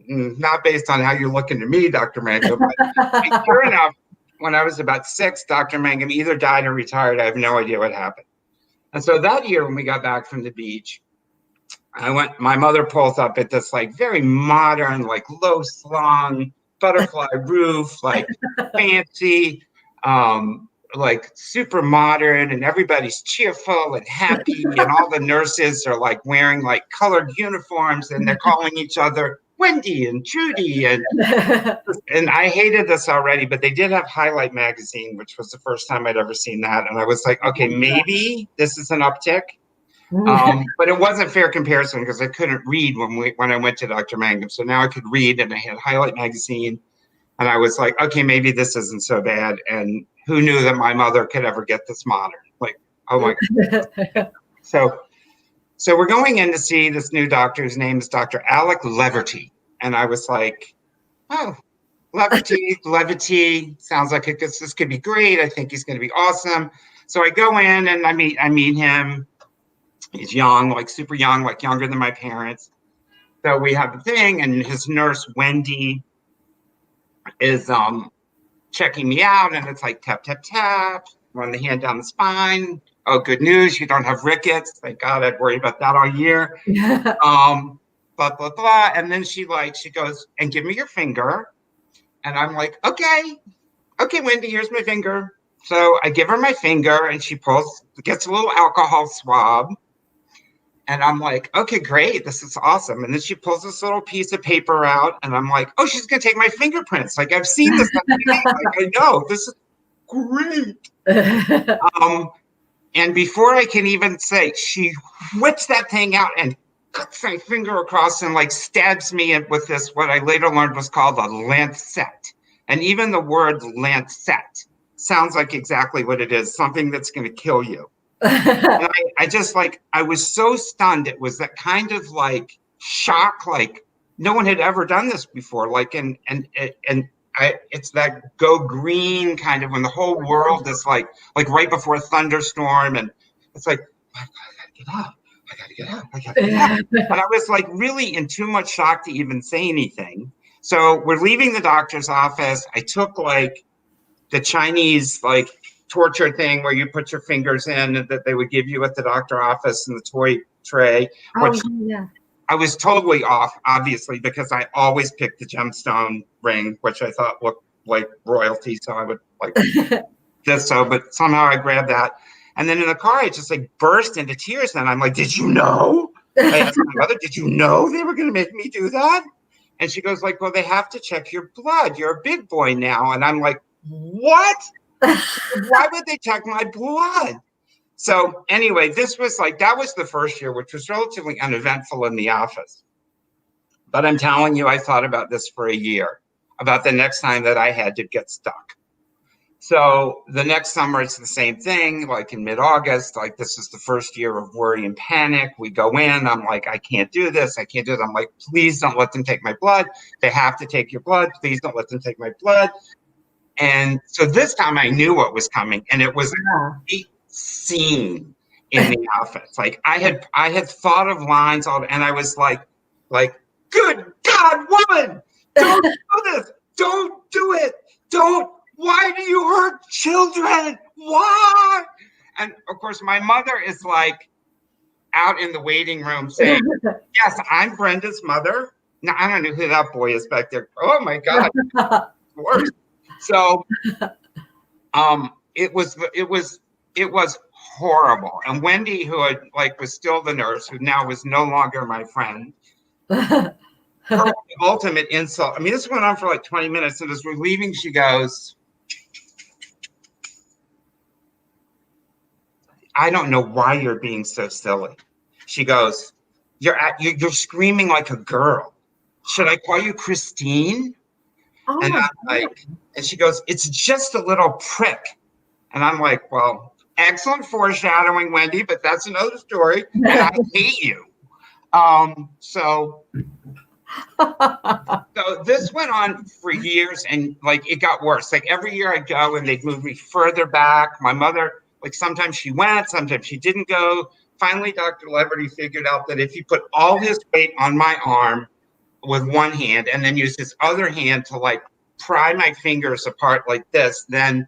not based on how you're looking to me, Dr. Mangum. But sure enough, when I was about 6, Dr. Mangum either died or retired. I have no idea what happened. And so that year, when we got back from the beach, my mother pulls up at this like very modern, like low slung butterfly roof, like fancy, like super modern, and everybody's cheerful and happy. And all the nurses are like wearing like colored uniforms, and they're calling each other Wendy and Judy. And I hated this already, but they did have Highlight magazine, which was the first time I'd ever seen that. And I was like, okay, maybe this is an uptick. But it wasn't fair comparison because I couldn't read when I went to Dr. Mangum. So now I could read, and I had Highlight magazine, and I was like, okay, maybe this isn't so bad. And who knew that my mother could ever get this modern? Like, oh my God. So we're going in to see this new doctor. His name is Dr. Alec Leverty. And I was like, oh, Levity, sounds like this could be great. I think he's going to be awesome. So I go in and I meet him. He's young, like super young, like younger than my parents. So we have the thing, and his nurse, Wendy, is checking me out, and it's like tap, tap, tap, run the hand down the spine. Oh, good news, you don't have rickets. Thank God, I'd worry about that all year. Blah, blah, blah. And then she goes, and give me your finger. And I'm like, okay, Wendy, here's my finger. So I give her my finger, and she gets a little alcohol swab. And I'm like, okay, great. This is awesome. And then she pulls this little piece of paper out, and I'm like, oh, she's going to take my fingerprints. Like, I've seen this on TV. Like, I know, this is great. And before I can even say, she whips that thing out and cuts my finger across and like stabs me with this, what I later learned was called a lancet. And even the word lancet sounds like exactly what it is, something that's going to kill you. And I just I was so stunned. It was that kind of like shock, like no one had ever done this before. Like, it's that go green kind of when the whole world is like right before a thunderstorm. And it's like, I gotta get up. And I was like really in too much shock to even say anything. So we're leaving the doctor's office. I took like the Chinese torture thing where you put your fingers in that they would give you at the doctor office in the toy tray, which I was totally off, obviously, because I always picked the gemstone ring, which I thought looked like royalty. So I would but somehow I grabbed that. And then in the car, I just burst into tears. And I'm like, did you know? I asked my mother, did you know they were going to make me do that? And she goes well, they have to check your blood. You're a big boy now. And I'm like, what? Why would they check my blood? So anyway, this was that was the first year, which was relatively uneventful in the office. But I'm telling you, I thought about this for a year, about the next time that I had to get stuck. So the next summer, it's the same thing, like in mid-August, like this is the first year of worry and panic. We go in, I'm like, I can't do this. I can't do it. I'm like, please don't let them take my blood. They have to take your blood. Please don't let them take my blood. And so this time I knew what was coming, and it was a great scene in the office. Like I had thought of lines, and I was like, good God, woman, don't do this. Don't do it. Don't. Why do you hurt children? Why? And of course, my mother is like out in the waiting room saying, yes, I'm Brenda's mother. Now, I don't know who that boy is back there. Oh my God. Worse. So it was horrible. And Wendy, who had, like was still the nurse, who now was no longer my friend, her ultimate insult. I mean, this went on for like 20 minutes, and as we're leaving, she goes, I don't know why you're being so silly. She goes, you're screaming like a girl. Should I call you Christine?
Oh
And
my
I'm like, and she goes, it's just a little prick. And I'm like, well, excellent foreshadowing, Wendy, but that's another story. And I hate you. So this went on for years, and like it got worse. Like every year I'd go and they'd move me further back. My mother, like sometimes she went, sometimes she didn't go. Finally, Dr. Leverty figured out that if he put all his weight on my arm with one hand and then used his other hand to like pry my fingers apart like this, then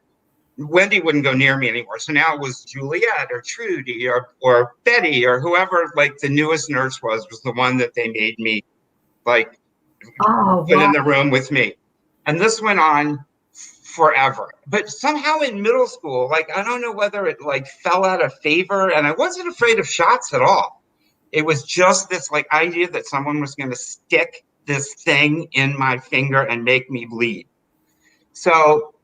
Wendy wouldn't go near me anymore. So now it was Juliet or Trudy or Betty or whoever like the newest nurse was the one that they made me like put in the room with me. And this went on forever. But somehow in middle school, like I don't know whether it like fell out of favor, and I wasn't afraid of shots at all. It was just this like idea that someone was going to stick this thing in my finger and make me bleed. So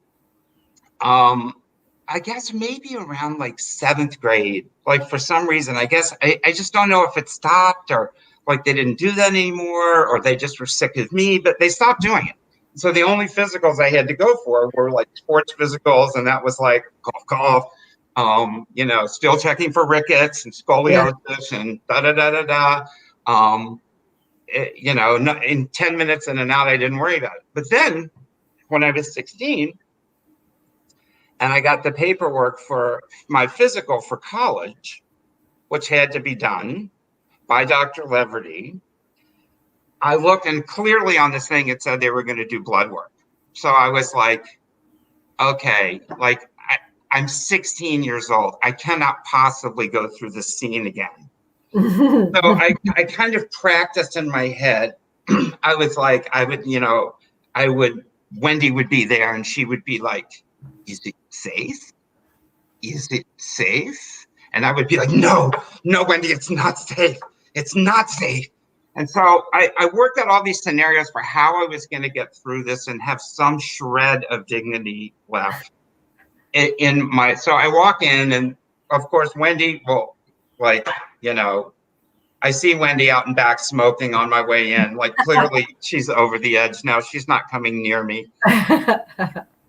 I guess maybe around like 7th grade, like for some reason, I guess I just don't know if it stopped or like they didn't do that anymore or they just were sick of me, but they stopped doing it. So the only physicals I had to go for were like sports physicals, and that was like golf, still checking for rickets and scoliosis and da-da-da-da-da. In 10 minutes in and out, I didn't worry about it. But then when I was 16 and I got the paperwork for my physical for college, which had to be done by Dr. Leverty, I looked, and clearly on this thing, it said they were going to do blood work. So I was like, okay, like I'm 16 years old. I cannot possibly go through this scene again. So I kind of practiced in my head. I was like, Wendy would be there and she would be like, is it safe? Is it safe? And I would be like, no, Wendy, it's not safe. It's not safe. And so I worked out all these scenarios for how I was going to get through this and have some shred of dignity left in my. So I walk in, and of course, Wendy, I see Wendy out and back smoking on my way in. Like clearly she's over the edge now. She's not coming near me.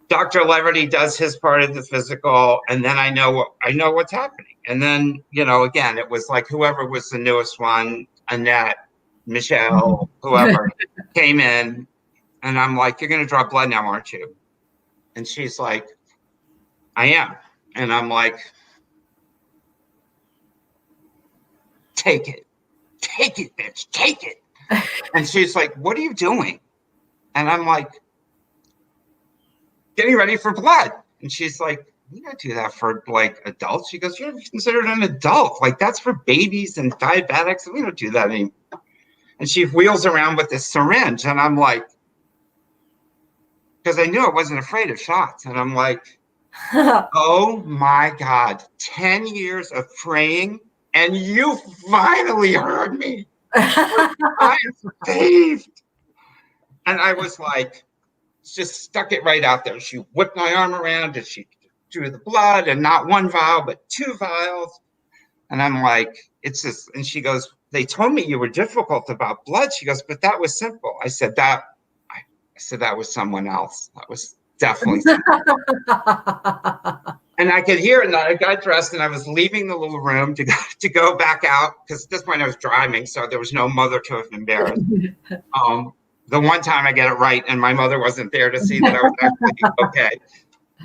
Dr. Leverty does his part of the physical, and then I know what's happening. And then, again, it was like whoever was the newest one, Annette, Michelle, whoever came in, and I'm like, you're going to draw blood now, aren't you? And she's like, I am. And I'm like, take it, bitch, take it. And she's like, what are you doing? And I'm like, getting ready for blood. And she's like, we don't do that for like adults. She goes, you're considered an adult. Like that's for babies and diabetics. And we don't do that anymore. And she wheels around with this syringe. And I'm like, because I knew I wasn't afraid of shots. And I'm like, oh my God, 10 years of praying. And you finally heard me. I'm saved. And I was like, just stuck it right out there. She whipped my arm around and she drew the blood, and not one vial, but 2 vials. And I'm like, it's just, and she goes, they told me you were difficult about blood. She goes, but that was simple. I said that was someone else. definitely. And I could hear it, and I got dressed, and I was leaving the little room to go back out, because at this point I was driving, so there was no mother to have embarrassed. The one time I get it right, and my mother wasn't there to see that I was actually okay.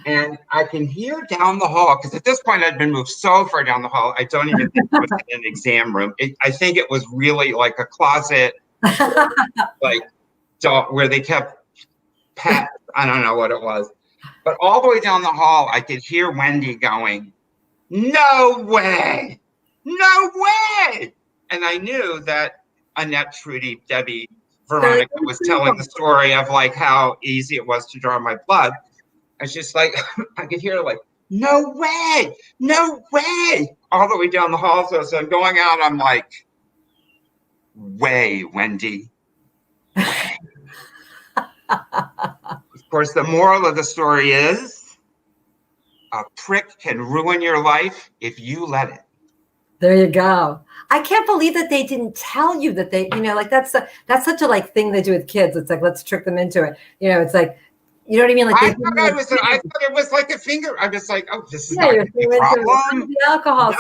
And I can hear down the hall, because at this point I'd been moved so far down the hall, I don't even think it was an exam room. I think it was really like a closet, like where they kept pets. I don't know what it was. But all the way down the hall, I could hear Wendy going, "No way! No way!" And I knew that Annette, Trudy, Debbie, Veronica was telling the story of like how easy it was to draw my blood. I was just like, I could hear like, "No way! No way!" all the way down the hall. So as I'm going out, I'm like, "Way, Wendy. Way." Of course, the moral of the story is a prick can ruin your life if you let it.
There you go. I can't believe that they didn't tell you that they, like that's such a like thing they do with kids. It's like, let's trick them into it. It's like, you know what I mean? Like
I thought it was like a finger. I was like, oh, this is not
you're
a problem.
The alcohol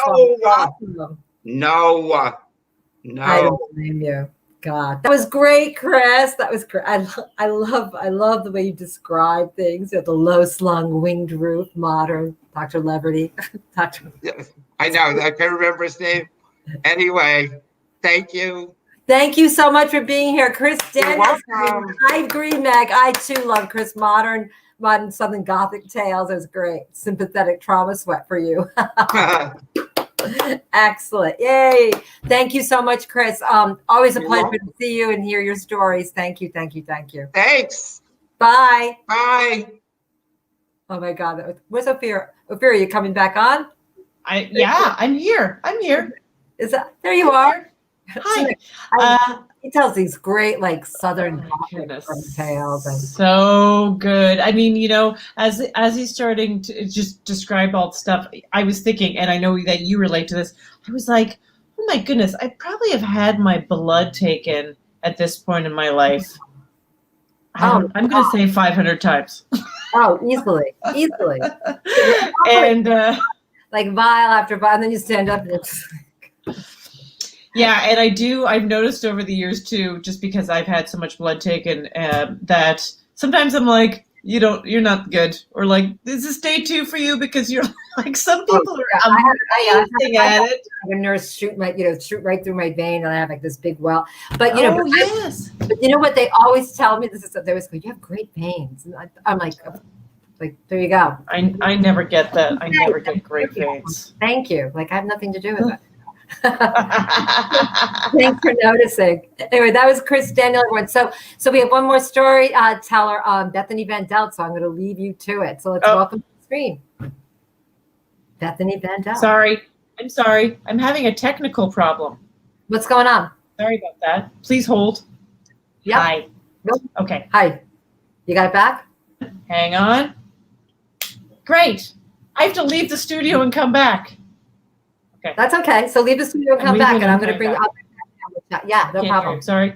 No.
I don't blame you. God, that was great, Chris. That was great. I love the way you describe things. The low slung winged roof, modern Dr. Leverty.
I know. I can't remember his name. Anyway, thank you.
Thank you so much for being here, Chris Daniels. I agree, Meg. I too love Chris. Modern Southern Gothic tales. It was great. Sympathetic trauma sweat for you. Excellent. Yay. Thank you so much, Chris. Always a pleasure to see you and hear your stories. Thank you.
Thanks.
Bye.
Bye.
Oh my God. Where's Ophira? Ophira, are you coming back on?
I'm here.
There you are.
Hi.
He tells these great like Southern tales. And
so good. I mean, as he's starting to just describe all the stuff, I was thinking, and I know that you relate to this, I was like, oh my goodness, I probably have had my blood taken at this point in my life. I'm going to say 500 times.
Oh, easily.
And
like vial after vial, and then you stand up and it's
yeah, and I've noticed over the years too, just because I've had so much blood taken, that sometimes I'm like, you're not good, or like, this is day 2 for you, because you're like, some people are amazing at it.
A nurse shoot right through my vein, and I have like this big well. But
yes.
But you know what they always tell me? They always go, "You have great veins," and I'm like, there you go.
I never get that. I never get great veins.
Thank you. Like I have nothing to do with it. Thanks for noticing. Anyway, that was Chris Daniel. Everyone. So we have one more story teller, Bethany Van Delft. So I'm going to leave you to it. So let's welcome to the screen, Bethany Van Delft.
I'm sorry. I'm having a technical problem.
What's going on?
Sorry about that. Please hold.
Yeah.
Hi.
Nope.
Okay.
Hi. You got it back?
Hang on. Great. I have to leave the studio and come back. Okay.
That's okay. So leave the studio and come back, and I'm going to bring you up. Yeah, no problem.
Sorry.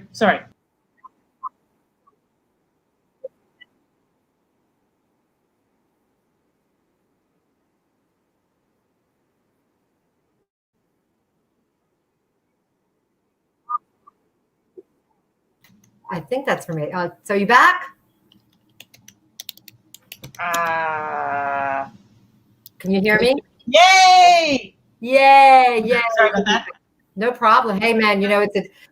I think that's for me. So you back? Can you hear me?
Yay!
Yay!
Sorry about that.
No problem. Hey, man,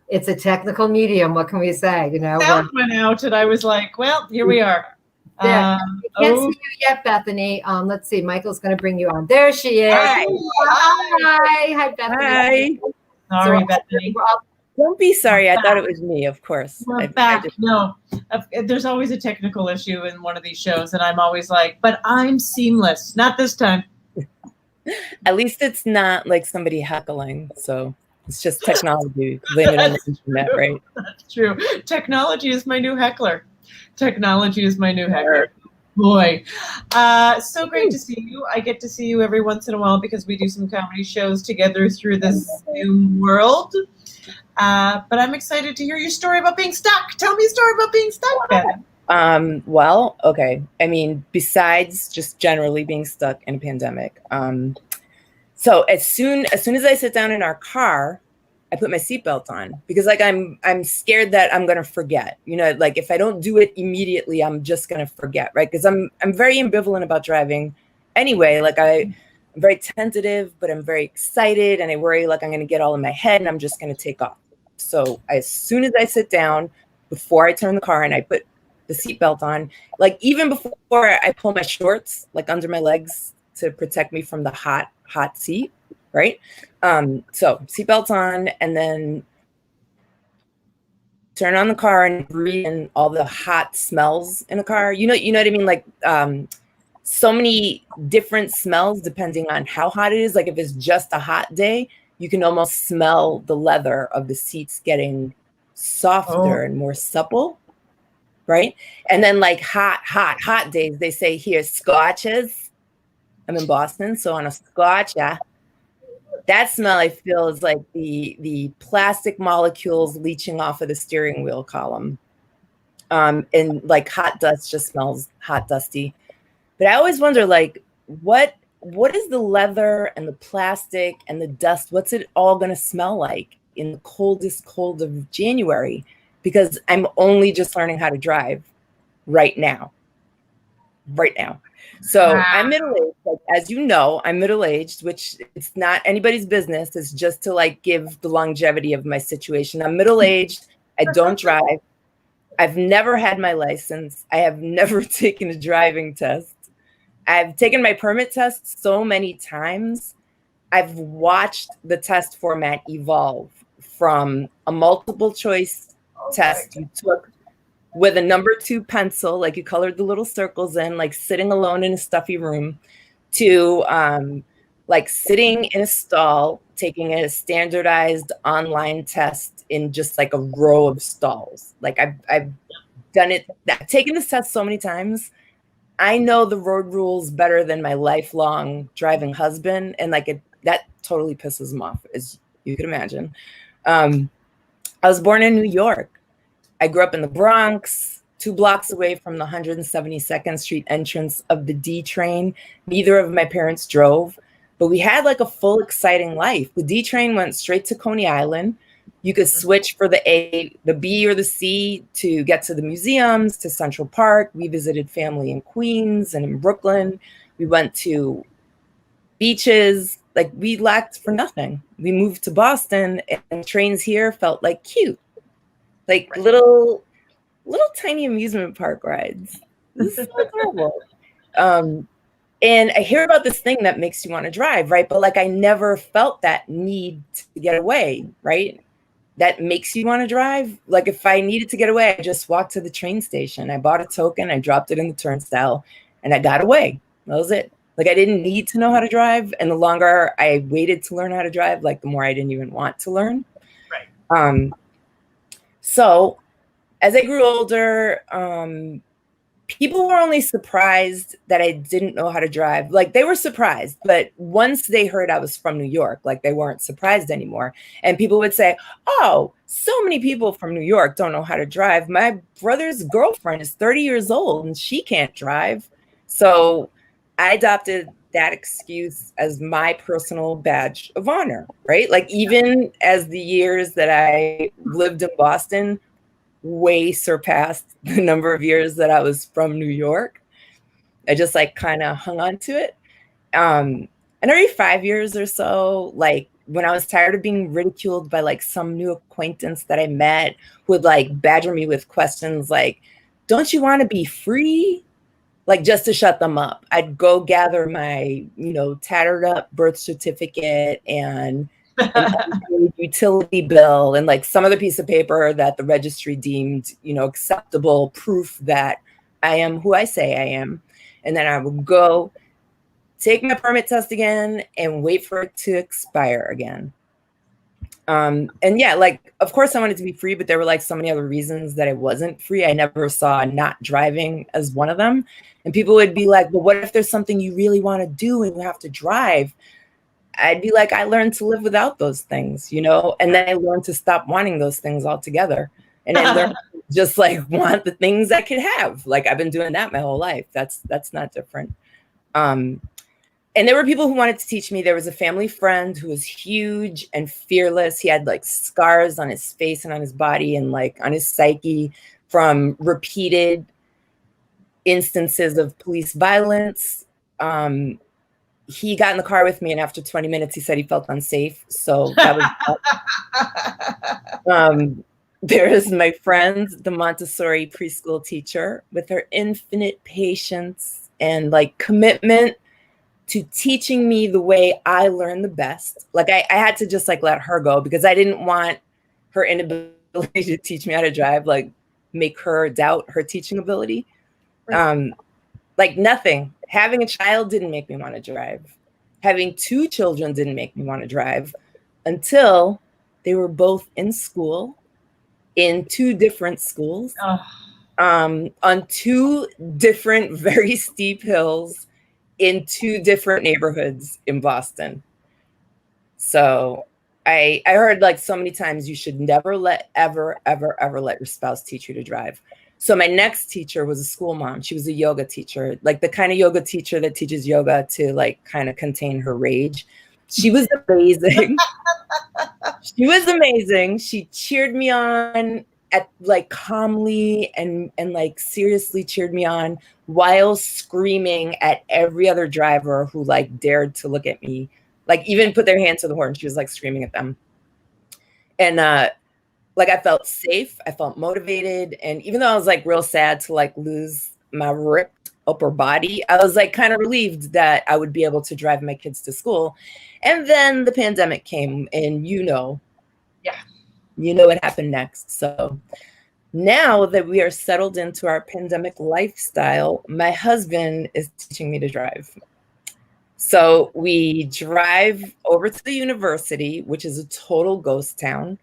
it's a technical medium. What can we say?
Sound went out, and I was like, well, here we are.
Yeah. I can't see you yet, Bethany. Let's see. Michael's going to bring you on. There she is. Hi, Bethany.
Hi. Sorry, Bethany.
Don't be sorry. I thought it was me, of course.
We're back. No, there's always a technical issue in one of these shows, and I'm always like, but I'm seamless. Not this time.
At least it's not like somebody heckling. So it's just technology. Blame it on the internet, right?
That's true. Technology is my new heckler. Boy. So great to see you. I get to see you every once in a while because we do some comedy shows together through this Zoom world. But I'm excited to hear your story about being stuck. Tell me a story about being stuck, Ben.
Well, okay. I mean, besides just generally being stuck in a pandemic. So as soon as I sit down in our car, I put my seatbelt on because like I'm scared that I'm gonna forget. You know, like if I don't do it immediately, I'm just gonna forget, right? Because I'm very ambivalent about driving anyway. Like I'm very tentative, but I'm very excited, and I worry like I'm gonna get all in my head and I'm just gonna take off. So as soon as I sit down, before I turn the car and I put the seatbelt on, like even before I pull my shorts like under my legs to protect me from the hot seat, right? So seatbelts on, and then turn on the car and breathe in all the hot smells in a car. You know what I mean? Like so many different smells depending on how hot it is. Like if it's just a hot day, you can almost smell the leather of the seats getting softer and more supple, right? And then like hot days, they say here scotches. I'm in Boston, so on a scotch, that smell I feel is like the plastic molecules leaching off of the steering wheel column. And like hot dust just smells hot, dusty. But I always wonder, like, what is the leather and the plastic and the dust? What's it all going to smell like in the coldest cold of January? Because I'm only just learning how to drive right now. So I'm middle-aged. Like, as you know, I'm middle-aged, which it's not anybody's business. It's just to like give the longevity of my situation. I'm middle-aged. I don't drive. I've never had my license. I have never taken a driving test. I've taken my permit test so many times. I've watched the test format evolve from a multiple choice test you took with a number 2 pencil, like you colored the little circles in, like sitting alone in a stuffy room, to like sitting in a stall, taking a standardized online test in just like a row of stalls. Like I've done it, I've taken this test so many times. I know the road rules better than my lifelong driving husband. And like that totally pisses him off, as you can imagine. I was born in New York. I grew up in the Bronx, 2 blocks away from the 172nd Street entrance of the D train. Neither of my parents drove, but we had like a full, exciting life. The D train went straight to Coney Island. You could switch for the A, the B, or the C to get to the museums, to Central Park. We visited family in Queens and in Brooklyn. We went to beaches. Like we lacked for nothing. We moved to Boston, and trains here felt like cute. Like little tiny amusement park rides. This is so adorable. And I hear about this thing that makes you want to drive, right? But like I never felt that need to get away, right? That makes you want to drive. Like if I needed to get away, I just walked to the train station. I bought a token, I dropped it in the turnstile, and I got away. That was it. Like I didn't need to know how to drive. And the longer I waited to learn how to drive, like the more I didn't even want to learn. Right. So as I grew older, people were only surprised that I didn't know how to drive. Like they were surprised, but once they heard I was from New York, like they weren't surprised anymore. And people would say, oh, so many people from New York don't know how to drive. My brother's girlfriend is 30 years old and she can't drive. So I adopted that excuse as my personal badge of honor, right? Like even as the years that I lived in Boston way surpassed the number of years that I was from New York, I just like kind of hung on to it. And every 5 years or so, like when I was tired of being ridiculed by like some new acquaintance that I met who would like badger me with questions like, don't you want to be free? Like just to shut them up, I'd go gather my, tattered up birth certificate and an utility bill and like some other piece of paper that the registry deemed, acceptable proof that I am who I say I am. And then I would go take my permit test again and wait for it to expire again. And yeah, like, of course I wanted to be free, but there were like so many other reasons that I wasn't free. I never saw not driving as one of them. And people would be like, well, what if there's something you really want to do and you have to drive? I'd be like, I learned to live without those things, and then I learned to stop wanting those things altogether. And I learned to just like want the things I could have. Like I've been doing that my whole life. That's not different. And there were people who wanted to teach me. There was a family friend who was huge and fearless. He had like scars on his face and on his body and like on his psyche from repeated instances of police violence. He got in the car with me, and after 20 minutes, he said he felt unsafe. So that was there is my friend, the Montessori preschool teacher, with her infinite patience and like commitment to teaching me the way I learn the best. Like I had to just like let her go because I didn't want her inability to teach me how to drive, like make her doubt her teaching ability. Right. Like nothing. Having a child didn't make me want to drive. Having 2 children didn't make me want to drive until they were both in school, in 2 different schools, on 2 different, very steep hills, in 2 different neighborhoods in Boston. So I heard like so many times, you should never ever let your spouse teach you to drive. So my next teacher was a school mom. She was a yoga teacher, like the kind of yoga teacher that teaches yoga to like kind of contain her rage. She was amazing. She was amazing. She cheered me on at like calmly and like seriously cheered me on while screaming at every other driver who like dared to look at me, like even put their hand to the horn. She was like screaming at them. And like I felt safe, I felt motivated. And even though I was like real sad to like lose my ripped upper body, I was like kind of relieved that I would be able to drive my kids to school. And then the pandemic came, and you know what happened next. So now that we are settled into our pandemic lifestyle, my husband is teaching me to drive. So we drive over to the university, which is a total ghost town.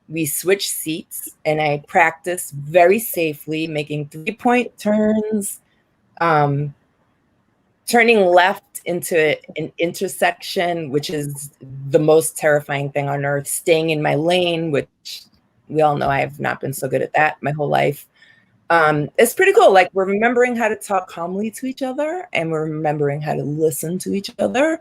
We switch seats, and I practice very safely, making 3-point turns, turning left into an intersection, which is the most terrifying thing on earth, staying in my lane, which we all know I have not been so good at that my whole life. It's pretty cool. Like we're remembering how to talk calmly to each other, and we're remembering how to listen to each other.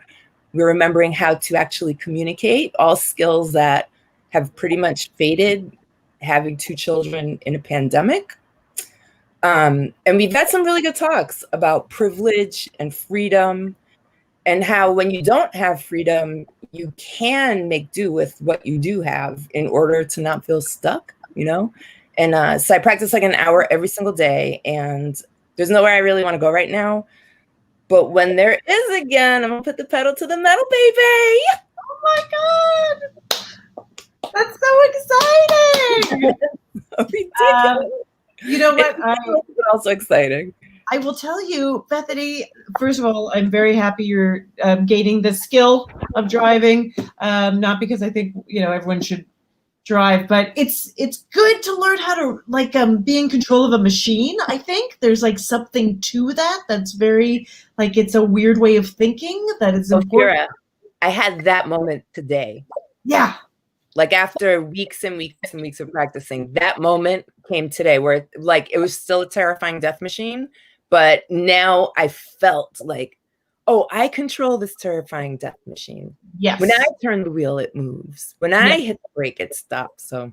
We're remembering how to actually communicate, all skills that have pretty much faded having 2 children in a pandemic. And we've had some really good talks about privilege and freedom, and how when you don't have freedom, you can make do with what you do have in order to not feel stuck, you know? And so I practice like an hour every single day, and there's nowhere I really want to go right now. But when there is again, I'm gonna put the pedal to the metal, baby.
Oh my God. That's so exciting.
So ridiculous.
You know what?
It's also exciting.
I will tell you, Bethany, first of all, I'm very happy you're gaining the skill of driving. Not because I think, everyone should drive, but it's good to learn how to like be in control of a machine. I think there's like something to that that's very like, it's a weird way of thinking that is important.
Ophira, I had that moment today.
Yeah.
Like after weeks and weeks and weeks of practicing, that moment came today where like it was still a terrifying death machine, but now I felt like, oh, I control this terrifying death machine.
Yes.
When I turn the wheel, it moves. When I hit the brake, it stops. So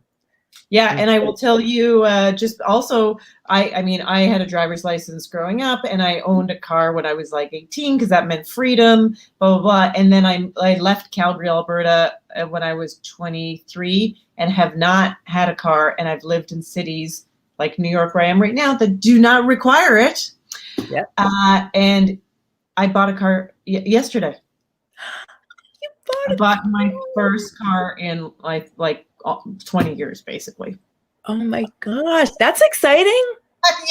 yeah, and I will tell you, just also, I mean, I had a driver's license growing up, and I owned a car when I was like 18 because that meant freedom, blah, blah, blah. And then I left Calgary, Alberta when I was 23 and have not had a car, and I've lived in cities like New York, where I am right now, that do not require it.
Yeah.
And I bought a car yesterday. I bought my first car in like 20 years, basically.
Oh my gosh, that's exciting.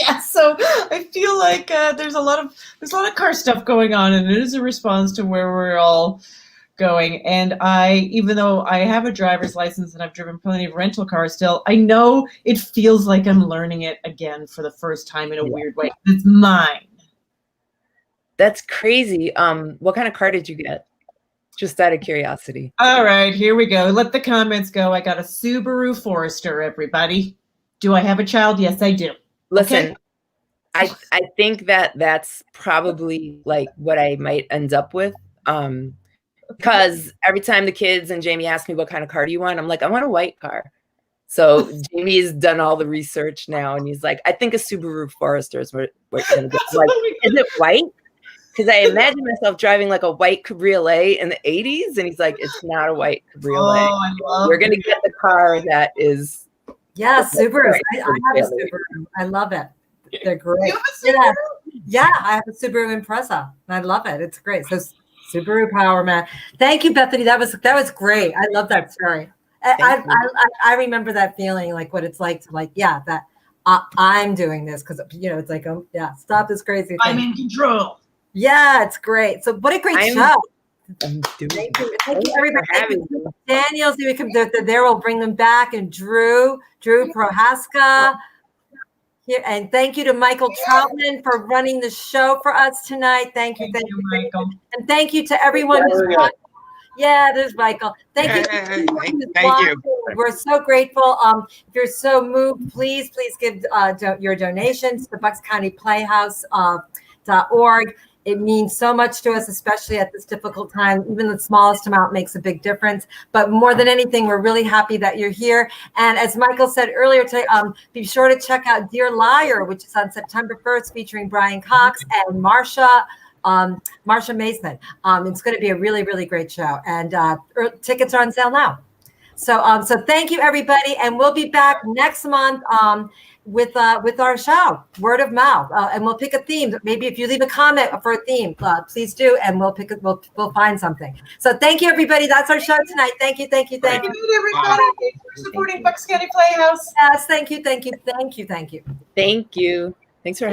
Yeah, so I feel like there's a lot of car stuff going on, and it is a response to where we're all going. And even though I have a driver's license and I've driven plenty of rental cars still, I know it feels like I'm learning it again for the first time in a weird way. It's mine.
That's crazy. What kind of car did you get? Just out of curiosity.
All right, here we go. Let the comments go. I got a Subaru Forester, everybody. Do I have a child? Yes, I do.
Listen,
Okay.
I think that's probably like what I might end up with. Because every time the kids and Jamie ask me what kind of car do you want, I'm like, I want a white car. So Jamie's done all the research now, and he's like, I think a Subaru Forester is what you're gonna get. Like, is it white? Because I imagine myself driving like a white Cabriolet in the 80s, and he's like, it's not a white Cabriolet.
Oh, I love
We're gonna get the car that is.
Yeah, Subaru. I have a Subaru. I love it. They're great.
You have a Subaru?
Yeah, I have a Subaru Impreza. I love it. It's great. So Subaru Power Man. Thank you, Bethany. That was great. I love that story. I remember that feeling, like what it's like to that I'm doing this because it's like stop this crazy thing.
I'm in control.
Yeah, it's great. So what a great show. Thank you, everybody. Thank you. Daniel, there we'll bring them back, and Drew Prochaska. Here, and thank you to Michael Troutman for running the show for us tonight. Thank you,
Michael.
and thank you to everyone who's watching. Yeah, there's Michael. Thank you.
Thank you.
We're so grateful. If you're so moved, please give your donations to buckscountyplayhouse.org. It means so much to us, especially at this difficult time. Even the smallest amount makes a big difference. But more than anything, we're really happy that you're here. And as Michael said earlier today, be sure to check out Dear Liar, which is on September 1st, featuring Brian Cox and Marsha Mason. It's going to be a really, really great show. And tickets are on sale now. So thank you, everybody. And we'll be back next month with our show, Word of Mouth. And we'll pick a theme. Maybe if you leave a comment for a theme, please do. And we'll find something. So thank you, everybody. That's our show tonight. Thank you.
Thank you, everybody. Thanks for supporting Bucks County Playhouse.
Yes, thank you.
Thank you. Thanks for having me.